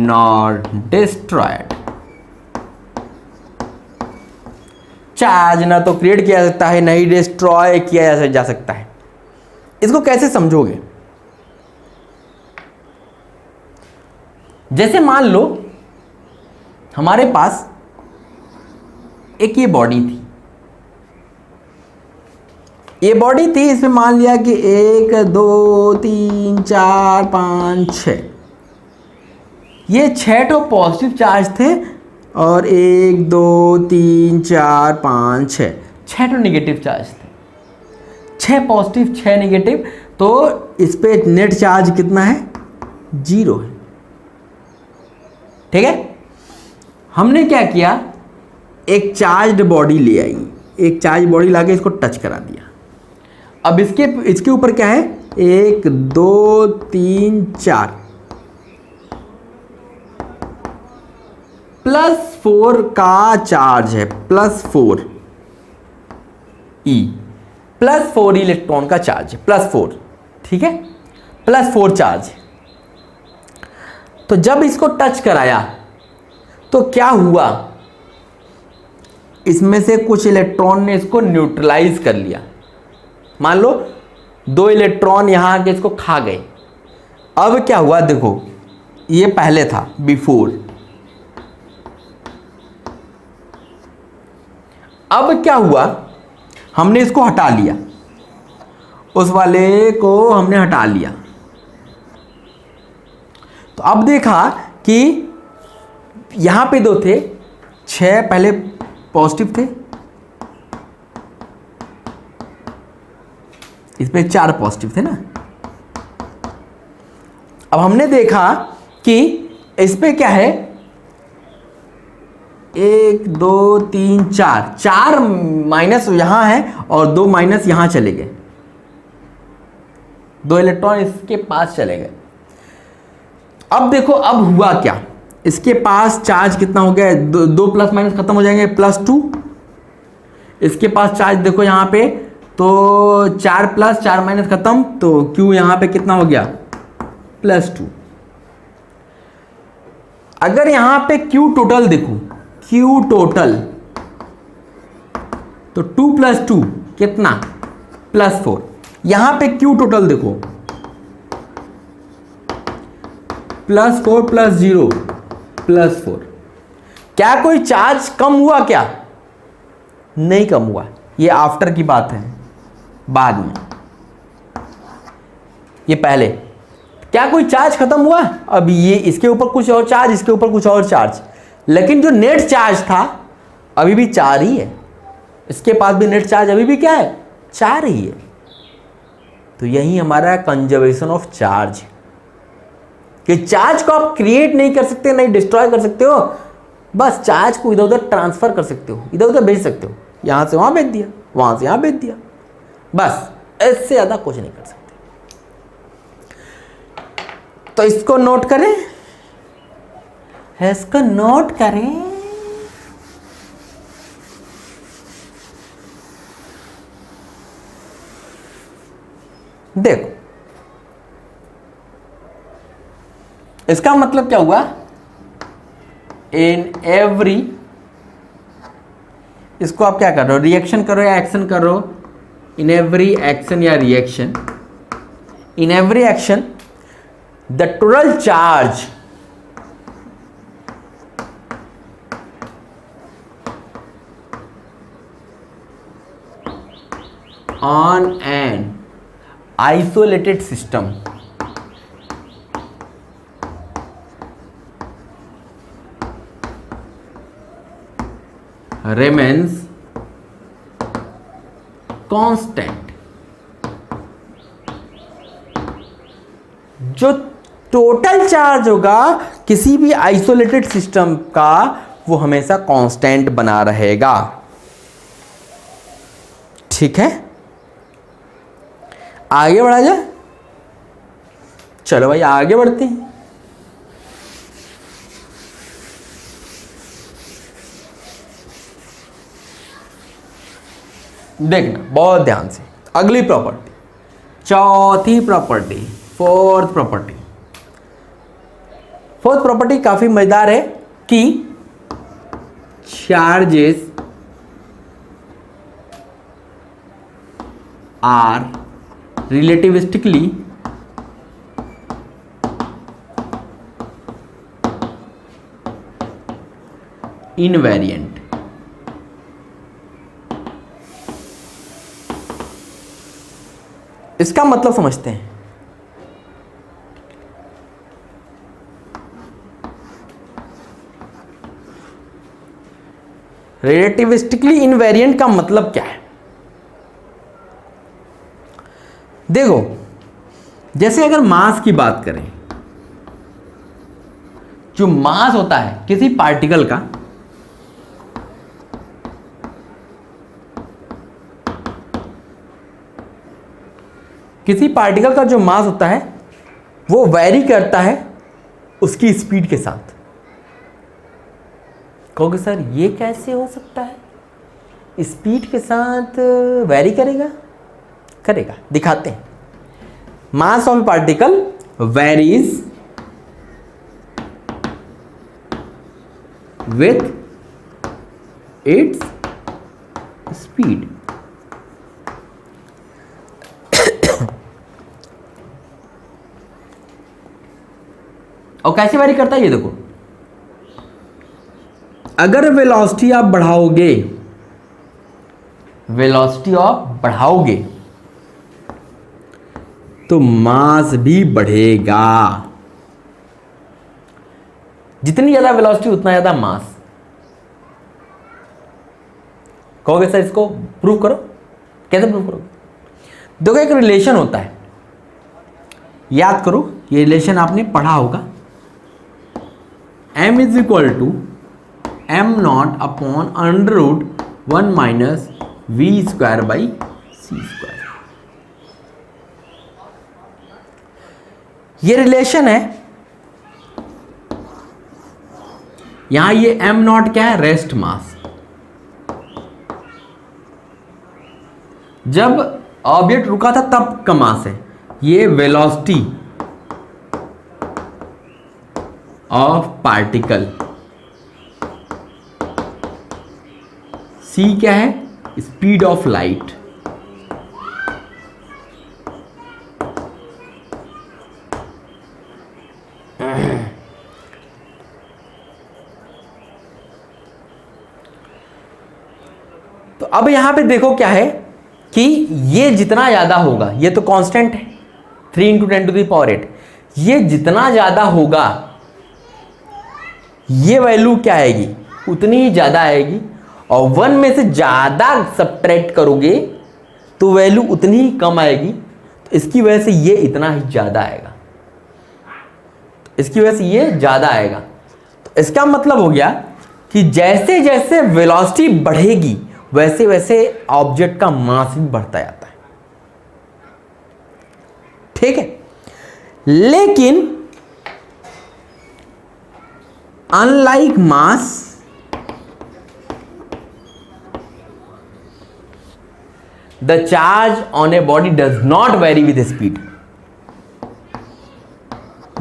nor destroyed। Charge ना तो क्रिएट किया जा सकता है, ना ही डिस्ट्रॉय किया जा सकता है। इसको कैसे समझोगे? जैसे मान लो हमारे पास एक ये बॉडी थी, ये बॉडी थी, इसमें मान लिया कि 1 2 3 4 5 6, ये 6 तो पॉजिटिव चार्ज थे और 1 2 3 4 5 6 तो नेगेटिव चार्ज थे। 6 पॉजिटिव 6 नेगेटिव, तो इस पे नेट चार्ज कितना है? 0 है। ठीक है। हमने क्या किया? एक चार्ज्ड बॉडी ले आई, एक चार्ज बॉडी लाके इसको टच करा दिया। अब इसके ऊपर क्या है? 1 2 3 4 +4 का चार्ज है, +4 ई, +4 इलेक्ट्रॉन का चार्ज है, +4। ठीक है, +4 चार्ज। तो जब इसको टच कराया तो क्या हुआ? इसमें से कुछ इलेक्ट्रॉन ने इसको न्यूट्रलाइज कर लिया। मान लो 2 इलेक्ट्रॉन यहां आके इसको खा गए। अब क्या हुआ? देखो ये पहले था, बिफोर। अब क्या हुआ? हमने इसको हटा लिया उस वाले को हमने हटा लिया। तो अब देखा कि यहां पे 2 थे, 6 पहले पॉजिटिव थे, इस पे 4 पॉजिटिव थे ना। अब हमने देखा कि इस पे क्या है, 1 2 3 4, 4 माइनस यहां है और 2 माइनस यहां चले गए, 2 इलेक्ट्रॉन इसके पास चले गए। अब देखो अब हुआ क्या, इसके पास चार्ज कितना हो गया, 2 प्लस माइनस खत्म हो जाएंगे, +2। इसके पास चार्ज देखो यहां पे, तो 4 प्लस 4 माइनस खत्म, तो Q यहां पे कितना हो गया, +2। अगर यहां पे Q टोटल देखो, Q टोटल, तो 2 + 2 कितना, +4। यहां पे Q टोटल देखो, +4 + 0 +4। क्या कोई चार्ज कम हुआ क्या, नहीं कम हुआ, ये आफ्टर की बात है, बाद में, ये पहले। क्या कोई चार्ज खत्म हुआ, अब ये इसके ऊपर कुछ और चार्ज, इसके ऊपर कुछ और चार्ज, लेकिन जो नेट चार्ज था अभी भी 4 ही है, इसके पास भी नेट चार्ज अभी भी क्या है, 4 ही है। तो यही हमारा कंजर्वेशन ऑफ चार्ज, कि चार्ज को आप क्रिएट नहीं कर सकते, नहीं डिस्ट्रॉय कर सकते हो, बस चार्ज को इधर उधर ट्रांसफर कर सकते हो, इधर उधर भेज सकते हो, यहां से वहां भेज दिया, वहां से यहां भेज दिया, बस, इससे ज्यादा कुछ नहीं कर सकते। तो इसको नोट करें, इसको नोट करें। देखो इसका मतलब क्या हुआ, इन एवरी, इसको आप क्या कर रहे हो, रिएक्शन करो या एक्शन करो, इन एवरी एक्शन या reaction, in every action the total charge on an isolated system remains constant। जो टोटल चार्ज होगा किसी भी आइसोलेटेड सिस्टम का, वो हमेशा कांस्टेंट बना रहेगा, ठीक है। आगे बढ़ा जाए, चलो भाई आगे बढ़ते हैं। देखना बहुत ध्यान से, अगली प्रॉपर्टी, चौथी property, fourth property. Fourth property काफी मजेदार है कि चार्जेस आर रिलेटिविस्टिकली इनवेरिएंट। इसका मतलब समझते हैं। रिलेटिविस्टिकली इनवेरिएंट का मतलब क्या है, देखो जैसे अगर मास की बात करें, जो मास होता है किसी पार्टिकल का, किसी पार्टिकल का जो मास होता है वो वैरी करता है उसकी स्पीड के साथ। कहोगे सर ये कैसे हो सकता है, स्पीड के साथ वैरी करेगा? करेगा, दिखाते हैं। Mass of particle varies with its speed. और कैसे वेरी करता है ये देखो, अगर वेलोसिटी आप बढ़ाओगे, वेलोसिटी आप बढ़ाओगे तो मास भी बढ़ेगा। जितनी ज्यादा वेलोसिटी उतना ज्यादा मास। कहोगे सर इसको प्रूव करो, कैसे प्रूव करोगे? देखो एक रिलेशन होता है, याद करो ये रिलेशन आपने पढ़ा होगा, m is equal to M nought upon under root 1 minus V square by C square. ये रिलेशन है। यहां ये m नॉट क्या है? Rest mass. जब ऑब्जेक्ट रुका था तब का मास है। ये वेलोसिटी ऑफ पार्टिकल, c क्या है? Speed of light. तो अब यहां पे देखो क्या है कि ये जितना ज्यादा होगा, ये तो कांस्टेंट है 3 × 10⁸, ये जितना ज्यादा होगा ये वैल्यू क्या आएगी? उतनी ही ज्यादा आएगी। और 1 में से ज्यादा सब्ट्रैक्ट करोगे तो वैल्यू उतनी ही कम आएगी। तो इसकी वजह से ये इतना ही ज्यादा आएगा, इसकी वजह से ये ज्यादा आएगा। तो इसका मतलब हो गया कि जैसे जैसे वेलोसिटी बढ़ेगी वैसे वैसे ऑब्जेक्ट का मास भी बढ़ता जाता है। ठीक है, लेकिन unlike mass, the charge on a body does not very with speed.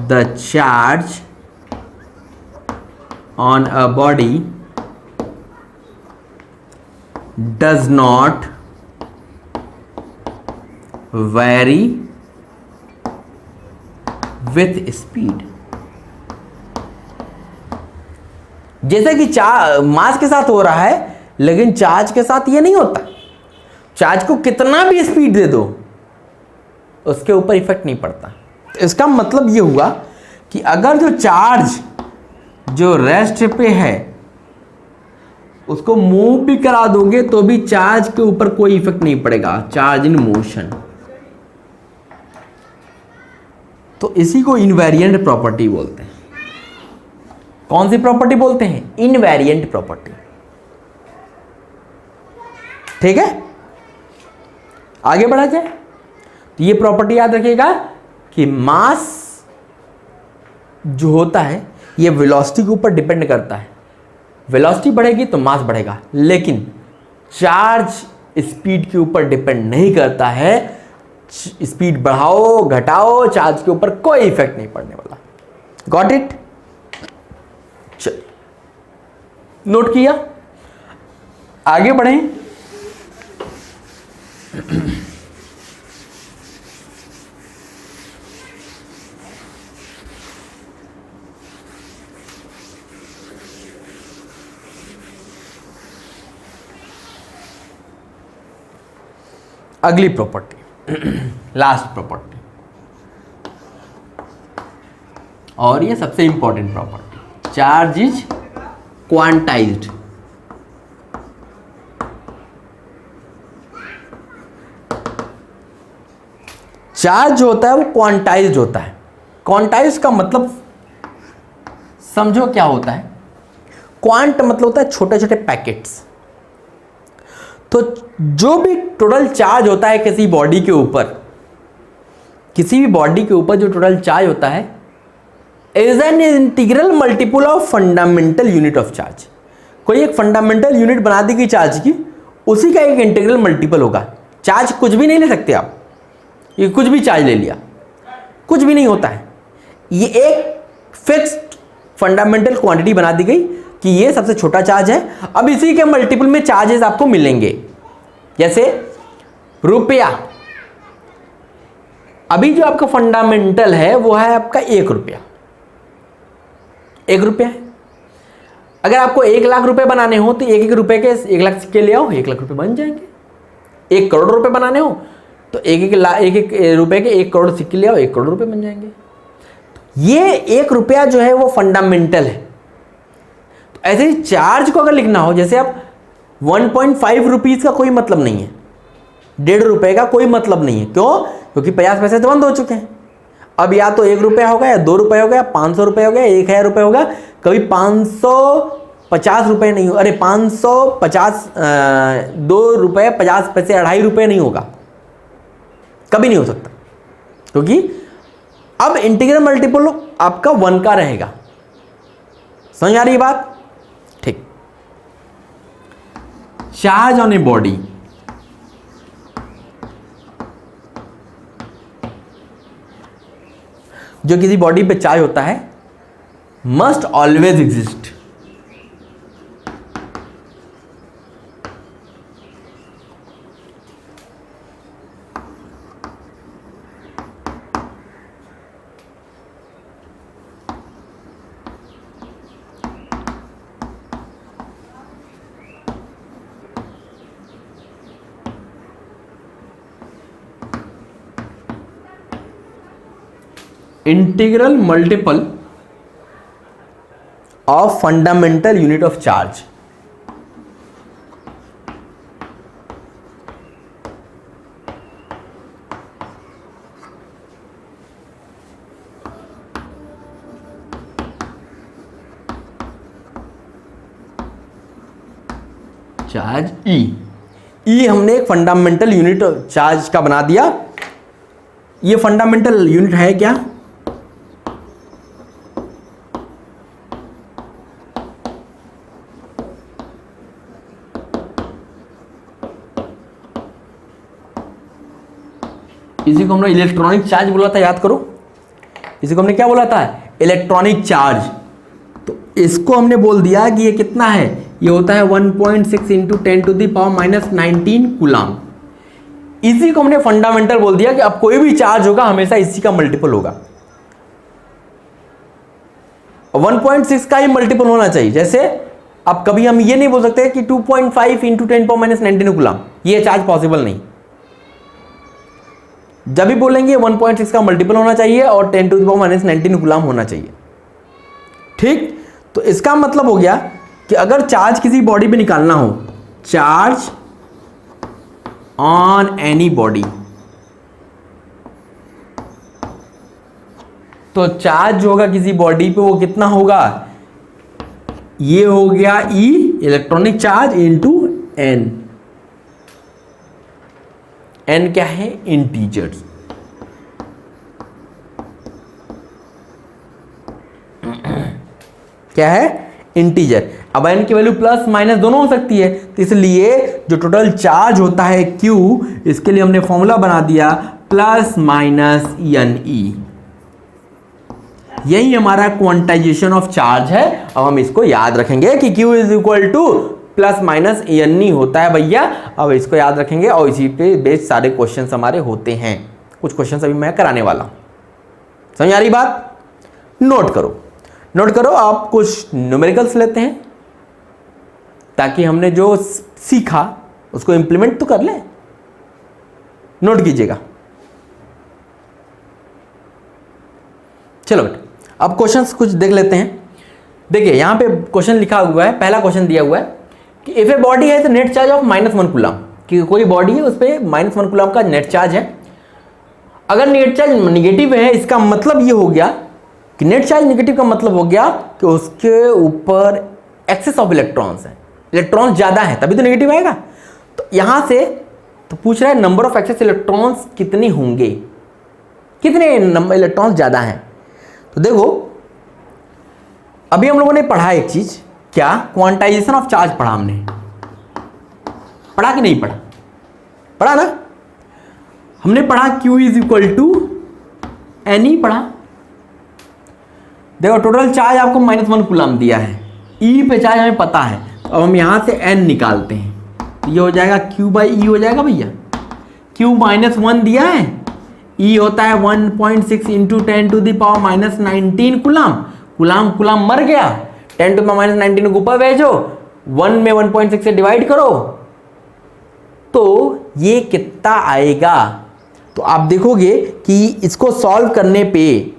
The charge on a body does not vary with speed। जैसे कि मास के साथ हो रहा है, लेकिन चार्ज के साथ ये नहीं होता। चार्ज को कितना भी स्पीड दे दो उसके ऊपर इफेक्ट नहीं पड़ता। तो इसका मतलब ये हुआ कि अगर जो चार्ज जो रेस्ट पे है उसको मूव भी करा दोगे तो भी चार्ज के ऊपर कोई इफेक्ट नहीं पड़ेगा। Charge in motion. तो इसी को इनवेरिएंट प्रॉपर्टी बोलते हैं। कौन सी प्रॉपर्टी बोलते हैं? Invariant property. ठीक है, आगे बढ़ा जाए। तो ये प्रॉपर्टी याद रखिएगा कि मास जो होता है ये वेलोसिटी के ऊपर डिपेंड करता है। वेलोसिटी बढ़ेगी तो मास बढ़ेगा, लेकिन चार्ज स्पीड के ऊपर डिपेंड नहीं करता है। स्पीड बढ़ाओ घटाओ, चार्ज के ऊपर कोई इफेक्ट नहीं पड़ने वाला। Got it? चल, नोट किया? आगे बढ़ें। अगली प्रॉपर्टी, लास्ट प्रॉपर्टी, और ये सबसे important property, charge is quantized. Charge जो होता है वो क्वांटाइज्ड होता है। क्वांटाइज्ड का मतलब समझो क्या होता है। क्वांट मतलब होता है छोटे छोटे पैकेट्स। तो जो भी टोटल चार्ज होता है किसी बॉडी के ऊपर, किसी भी बॉडी के ऊपर जो टोटल चार्ज होता है is an integral multiple of fundamental unit of charge. कोई एक फंडामेंटल यूनिट बना दी गई चार्ज की, उसी का एक इंटीग्रल मल्टीपल होगा। चार्ज कुछ भी नहीं ले सकते आप, ये कुछ भी चार्ज ले लिया कुछ भी नहीं होता है। ये एक फिक्स्ड फंडामेंटल क्वांटिटी बना दी गई कि ये सबसे छोटा चार्ज है। अब इसी के मल्टीपल में चार्जेस आपको मिलेंगे। जैसे रुपया, अभी जो आपका फंडामेंटल है वो है आपका 1 रुपया। 1 रुपया है। अगर आपको 1 लाख रुपए बनाने हो तो 1 1 रुपए के 1 लाख सिक्के ले आओ, 1 लाख रुपए बन जाएंगे। 1 करोड़ रुपए बनाने हो तो एक एक रुपए के 1 करोड़ सिक्के ले आओ, 1 करोड़ रुपए बन जाएंगे। ये 1 रुपया जो है वो फंडामेंटल है। तो ऐसे ही चार्ज को अगर लिखना हो, जैसे अब 1.5 रुपीज का कोई मतलब नहीं है, 1.5 रुपए का कोई मतलब नहीं है। क्यों? क्योंकि 50 पैसे तो बंद हो चुके हैं। अब या तो 1 रुपया होगा, या 2 रुपये हो गया, 500 रुपये हो गया, 1000 रुपये होगा। कभी 550 रुपये नहीं हो, अरे 550 2 रुपये 50 पैसे 2.5 रुपये नहीं होगा, कभी नहीं हो सकता। क्योंकि अब इंटीग्रल मल्टीपल आपका 1 का रहेगा। समझ आ रही है बात? ठीक। चार्ज ऑन ए बॉडी, जो किसी बॉडी पे चार्ज होता है, must always exist. Integral multiple of fundamental unit of charge. Charge e हमने एक फंडामेंटल यूनिट चार्ज का बना दिया। ये फंडामेंटल यूनिट है क्या? इसी को हमने इलेक्ट्रॉनिक चार्ज बोला था, याद करो। इसी को हमने क्या बोला था? Electronic charge. तो इसको हमने बोल दिया कि ये कितना है, ये होता है 1.6 इंटू 10⁻⁻19 कूलाम। इसी को हमने फंडामेंटल बोल दिया कि अब कोई भी चार्ज होगा हमेशा इसी का मल्टीपल होगा, 1.6 का ही मल्टीपल होना चाहिए। जैसे अब कभी हम ये नहीं बोल सकते कि 2.5 इंटू 10⁻⁻19 कूलाम, ये चार्ज पॉसिबल नहीं। जब भी बोलेंगे 1.6 का मल्टीपल होना चाहिए और 10⁻⁻19 कूलाम होना चाहिए। ठीक, तो इसका मतलब हो गया कि अगर चार्ज किसी बॉडी पे निकालना हो, चार्ज ऑन एनी बॉडी, तो चार्ज जो होगा किसी बॉडी पे वो कितना होगा? ये हो गया e electronic charge into n. N क्या है? इंटीजर्स। क्या है? इंटीजर। अब एन की वैल्यू प्लस माइनस दोनों हो सकती है, तो इसलिए जो टोटल चार्ज होता है Q, इसके लिए हमने फॉर्मूला बना दिया प्लस माइनस एन ई। यही हमारा क्वांटाइजेशन ऑफ चार्ज है। अब हम इसको याद रखेंगे कि Q is equal to plus minus N E होता है भैया। अब इसको याद रखेंगे और इसी पे बेस सारे क्वेश्चंस हमारे होते हैं। कुछ क्वेश्चंस अभी मैं कराने वाला हूं। समझ आ रही बात? नोट करो, नोट करो। आप कुछ न्यूमेरिकल्स लेते हैं ताकि हमने जो सीखा उसको इंप्लीमेंट तो कर लें। नोट कीजिएगा। चलो बेटा, अब क्वेश्चंस कुछ देख लेते हैं। देखिए यहां पे क्वेश्चन लिखा हुआ है, पहला क्वेश्चन दिया हुआ है कि इफ ए बॉडी है नेट चार्ज ऑफ -1 कूलाम, कि कोई बॉडी है उस पर -1 कूलाम का नेट चार्ज है। अगर नेट चार्ज निगेटिव है, इसका मतलब ये हो गया कि नेट चार्ज नेगेटिव का मतलब हो गया कि उसके ऊपर एक्सेस ऑफ इलेक्ट्रॉन्स है, इलेक्ट्रॉन्स ज़्यादा है, तभी तो नेगेटिव आएगा। तो यहाँ से तो पूछ रहा है नंबर ऑफ एक्सेस इलेक्ट्रॉन्स कितने होंगे, कितने इलेक्ट्रॉन्स ज़्यादा हैं। तो देखो अभी हम लोगों ने पढ़ा एक चीज़, क्या? क्वांटाइजेशन ऑफ चार्ज पढ़ा हमने। पढ़ा कि नहीं पढ़ा? पढ़ा ना? हमने पढ़ा Q is equal to N E पढ़ा। देखो टोटल चार्ज आपको -1 कूलाम दिया है, E पे चार्ज हमें पता है। अब हम यहाँ से N निकालते हैं, तो ये हो जाएगा Q/E हो जाएगा भैया। Q -1 दिया है, E होता है 1.6 इंटू 10⁻⁻19 कूलाम। कूलाम कूलाम मर गया, 10⁻⁻19 को ऊपर भेजो, 1 में 1.6 से डिवाइड करो, तो ये कितना आएगा? तो आप देखोगे कि इसको सॉल्व करने पे,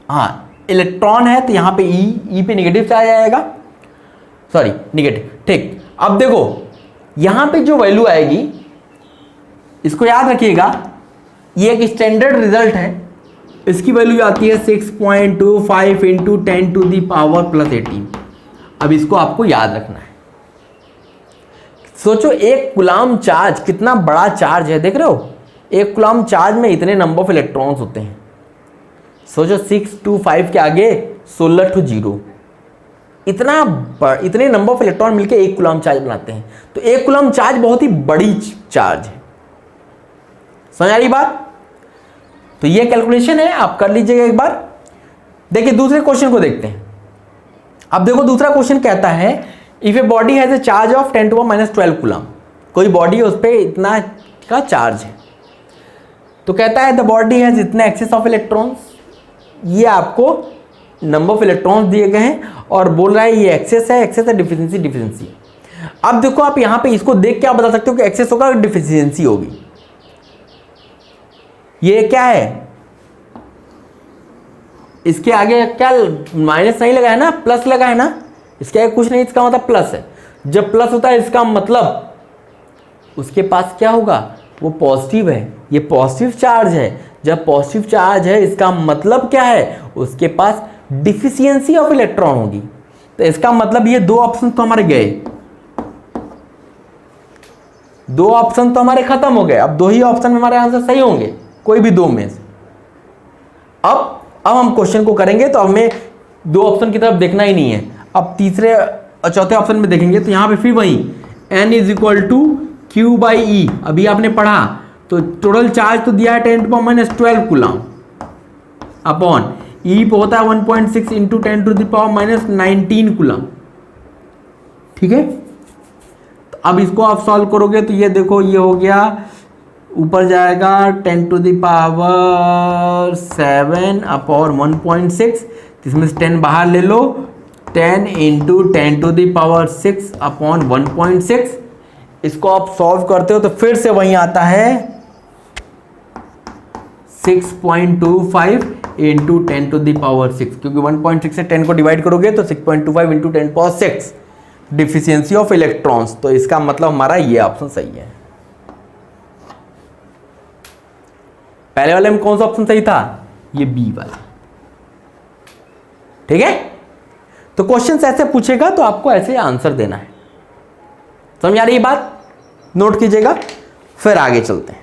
हाँ इलेक्ट्रॉन है तो यहाँ पे ई पे नेगेटिव चार्ज आएगा, सॉरी नेगेटिव, ठीक। अब देखो यहाँ पे जो वैल्यू आएगी, इसको याद रखिएगा, ये एक स्टैंडर्ड रिजल्ट है, इसकी वैल्यू आती है 6.25 into 10 to the power plus 18। अब इसको आपको याद रखना है। सोचो एक कूलम चार्ज कितना बड़ा चार्ज है, देख रहे हो, एक कूलम चार्ज में इतने नंबर ऑफ इलेक्ट्रॉन्स होते हैं। सोचो 6 to 5 के आगे 16 to 0, इतने नंबर ऑफ इलेक्ट्रॉन मिलकर एक कूलम चार्ज बनाते हैं। तो एक कूलम चार्ज बहुत ही बड़ी चार्ज है। समझ आ रही बात? तो ये कैलकुलेशन है, आप कर लीजिएगा एक बार। देखिए दूसरे क्वेश्चन को देखते हैं। अब देखो दूसरा क्वेश्चन कहता है if a body has a charge of 10 to the -12 coulomb, कोई बॉडी है उस पर इतना का चार्ज है, तो कहता है द बॉडी हैज इतना एक्सेस ऑफ इलेक्ट्रॉन्स। ये आपको नंबर ऑफ इलेक्ट्रॉन्स दिए गए हैं और बोल रहा है ये एक्सेस है, एक्सेस है, डिफिशिएंसी, डिफिशिएंसी। अब देखो आप यहां पे इसको देख के आप बता सकते हो कि एक्सेस होगा, डिफिशिएंसी होगी। ये क्या है, इसके आगे क्या माइनस नहीं लगा है ना, प्लस लगा है ना, इसके आगे कुछ नहीं, इसका मतलब प्लस है। जब प्लस होता है इसका मतलब उसके पास क्या होगा, वो पॉजिटिव है, ये पॉजिटिव चार्ज है। जब पॉजिटिव चार्ज है इसका मतलब क्या है, उसके पास डिफिशियंसी ऑफ इलेक्ट्रॉन होगी। तो इसका मतलब ये दो ऑप्शन तो हमारे गए, दो ऑप्शन तो हमारे खत्म हो गए। अब दो ही ऑप्शन में हमारे आंसर सही होंगे, कोई भी दो में से। अब हम क्वेश्चन को करेंगे तो हमें दो ऑप्शन की तरफ देखना ही नहीं है। अब तीसरे और चौथे ऑप्शन में देखेंगे तो यहाँ पे फिर वही n is equal to q by e, अभी आपने पढ़ा तो टोटल चार्ज तो दिया है 10 to the -12 कूलम अपॉन ई पे होता है 1.6 into 10 to the power -19 coulomb. ठीक है, तो अब इसको आप सॉल्व करोगे तो ये देखो ये हो गया, ऊपर जाएगा 10 to the power 7 अपॉन 1.6, इसमें से 10 बाहर ले लो, 10 into 10 to the power 6 upon 1.6। इसको आप सॉल्व करते हो तो फिर से वहीं आता है 6.25 इंटू 10 to the power 6, क्योंकि 1.6 से 10 को डिवाइड करोगे तो 6.25 into 10 power 6 deficiency of electrons. तो इसका मतलब हमारा ये ऑप्शन सही है। पहले वाले में कौन सा ऑप्शन सही था, ये बी वाला। ठीक है, तो क्वेश्चन ऐसे पूछेगा तो आपको ऐसे आंसर देना है। समझ आ रही है बात, नोट कीजिएगा, फिर आगे चलते हैं।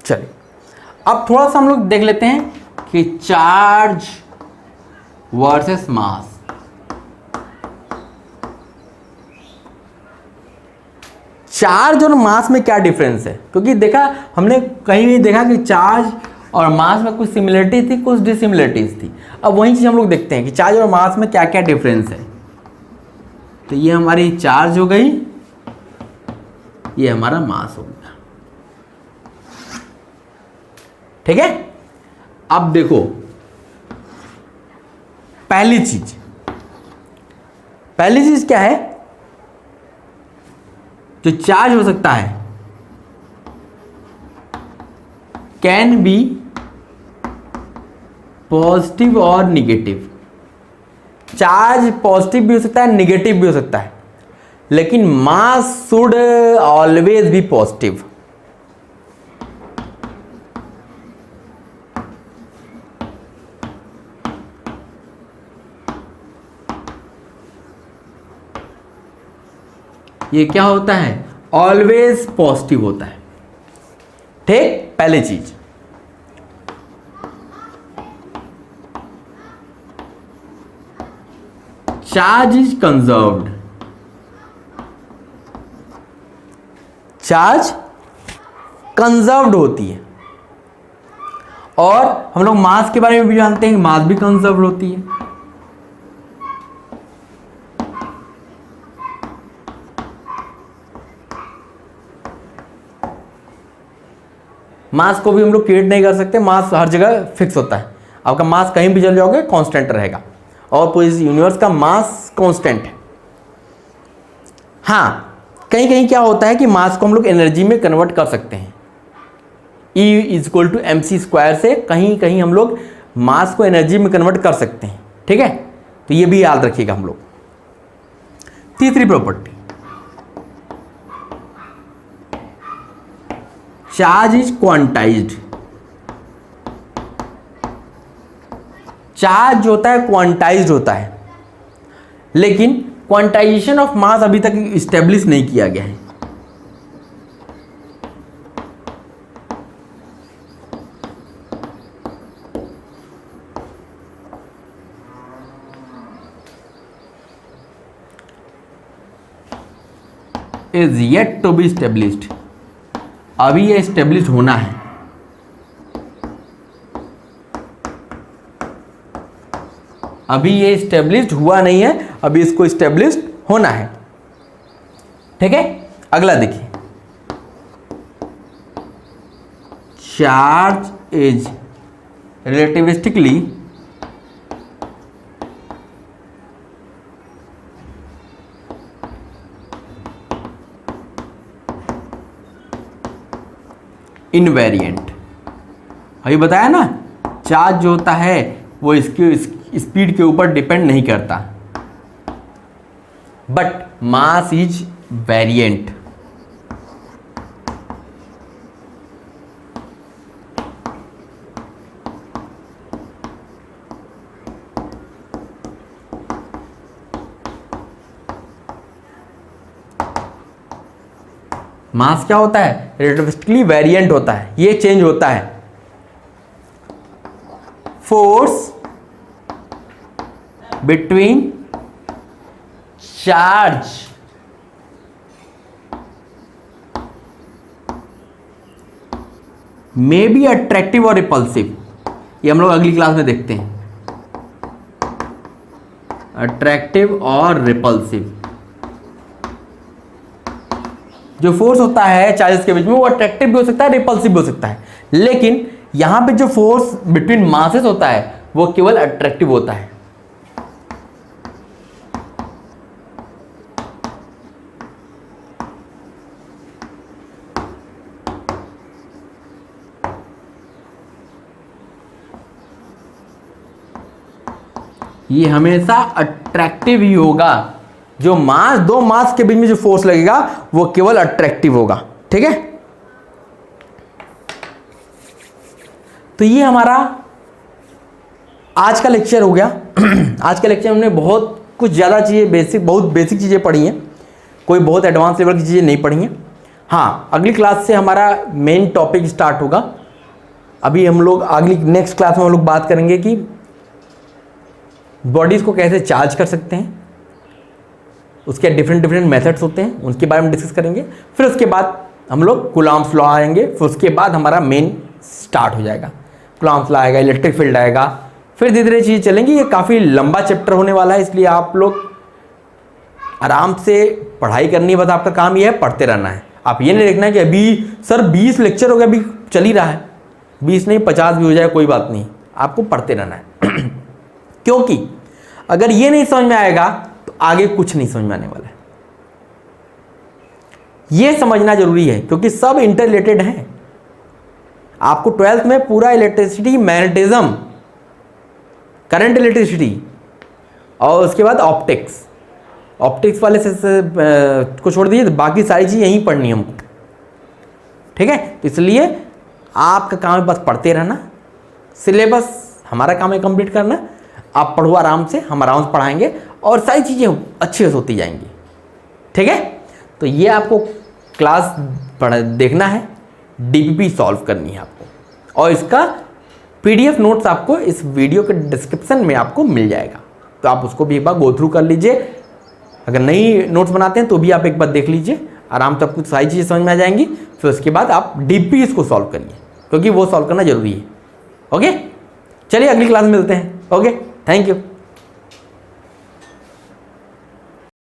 चलिए अब थोड़ा सा हम लोग देख लेते हैं कि चार्ज वर्सेस मास। चार्ज और मास में क्या डिफरेंस है, क्योंकि देखा हमने कहीं भी देखा कि चार्ज और मास में कुछ सिमिलरिटी थी, कुछ डिसिमिलरिटीज थी। अब वही चीज हम लोग देखते हैं कि चार्ज और मास में क्या क्या डिफरेंस है। तो ये हमारी चार्ज हो गई, ये हमारा मास हो गया। ठीक है, अब देखो पहली चीज क्या है, जो चार्ज हो सकता है कैन बी पॉजिटिव और निगेटिव। चार्ज पॉजिटिव भी हो सकता है, निगेटिव भी हो सकता है, लेकिन मास शुड ऑलवेज बी पॉजिटिव। ये क्या होता है, ऑलवेज पॉजिटिव होता है। ठीक, पहली चीज। Charge is conserved, charge conserved होती है। और हम लोग मास के बारे में भी जानते हैं कि मास भी कंजर्व होती है। मास को भी हम लोग क्रिएट नहीं कर सकते, मास हर जगह फिक्स होता है। आपका मास कहीं भी चल जाओगे कांस्टेंट रहेगा, और पूरी यूनिवर्स का मास कांस्टेंट है। हाँ, कहीं कहीं क्या होता है कि मास को हम लोग एनर्जी में कन्वर्ट कर सकते हैं। E=mc² से कहीं कहीं हम लोग मास को एनर्जी में कन्वर्ट कर सकते हैं। ठीक है, तो ये भी याद रखिएगा हम लोग। तीसरी property, charge is quantized. Charge जो होता है क्वांटाइज्ड होता है, लेकिन क्वांटाइजेशन ऑफ मास अभी तक इस्टेब्लिश नहीं किया गया है। Is yet to be established, अभी ये स्टेब्लिश होना है। अभी ये स्टेब्लिश्ड हुआ नहीं है, अभी इसको स्टेब्लिश्ड होना है। ठीक है, अगला देखिए, चार्ज इज रिलेटिविस्टिकली इनवेरिएंट। अभी बताया ना, चार्ज जो होता है वो इसके स्पीड के ऊपर डिपेंड नहीं करता, बट मास इज वेरिएंट। मास क्या होता है, रिलेटिविस्टिकली वेरिएंट होता है, ये चेंज होता है। Force between charge may be attractive और रिपल्सिव, ये हम लोग अगली क्लास में देखते हैं। अट्रैक्टिव और रिपल्सिव, जो फोर्स होता है चार्जेस के बीच में वो अट्रैक्टिव भी हो सकता है, रिपल्सिव भी हो सकता है, लेकिन यहां पे जो फोर्स बिटवीन मासेस होता है वो केवल अट्रैक्टिव होता है। ये हमेशा अट्रैक्टिव ही होगा। जो मास, दो मास के बीच में जो फोर्स लगेगा वो केवल अट्रैक्टिव होगा। ठीक है, तो ये हमारा आज का लेक्चर हो गया। आज के लेक्चर में हमने बहुत कुछ ज़्यादा चीज़ें, बहुत बेसिक चीज़ें पढ़ी हैं, कोई बहुत एडवांस लेवल की चीज़ें नहीं पढ़ी हैं। हाँ, अगली क्लास से हमारा मेन टॉपिक स्टार्ट होगा। अभी हम लोग अगली नेक्स्ट क्लास में हम लोग बात करेंगे कि बॉडीज़ को कैसे चार्ज कर सकते हैं, उसके डिफरेंट मेथड्स होते हैं, उनके बारे में डिस्कस करेंगे। फिर उसके बाद हम लोग कूलॉम्स लॉ आएंगे, फिर उसके बाद हमारा मेन स्टार्ट हो जाएगा। कूलॉम्स लॉ आएगा, इलेक्ट्रिक फील्ड आएगा, फिर धीरे धीरे चीज़ें चलेंगी। ये काफ़ी लंबा चैप्टर होने वाला है, इसलिए आप लोग आराम से पढ़ाई करनी है। बस आपका काम ये है पढ़ते रहना है। आप ये नहीं देखना है कि अभी सर 20 लेक्चर हो गए, अभी चल ही रहा है। 20 नहीं 50 भी हो जाए कोई बात नहीं, आपको पढ़ते रहना है। क्योंकि अगर ये नहीं समझ में आएगा तो आगे कुछ नहीं समझ में आने वाला है। ये समझना जरूरी है क्योंकि सब इंटर रिलेटेड है। आपको 12th में पूरा इलेक्ट्रिसिटी, मैग्नेटिज्म, करंट इलेक्ट्रिसिटी और उसके बाद ऑप्टिक्स वाले से को छोड़ दीजिए, बाकी सारी चीज़ यहीं पढ़नी है हमको। ठीक है, तो इसलिए आपका काम है बस पढ़ते रहना। सिलेबस हमारा काम है कंप्लीट करना। आप पढ़ो आराम से, हम आराम से पढ़ाएंगे और सारी चीज़ें अच्छे से होती जाएंगी। ठीक है, तो ये आपको क्लास देखना है, डीपीपी सॉल्व करनी है आपको, और इसका पीडीएफ नोट्स आपको इस वीडियो के डिस्क्रिप्शन में आपको मिल जाएगा। तो आप उसको भी एक बार गो थ्रू कर लीजिए। अगर नई नोट्स बनाते हैं तो भी आप एक बार देख लीजिए, आराम से आपको सारी चीज़ें समझ में आ जाएंगी। फिर उसके बाद आप डीपीपी इसको सॉल्व करिए, क्योंकि वो सॉल्व करना जरूरी है। ओके, चलिए अगली क्लास में मिलते हैं। Okay, thank you.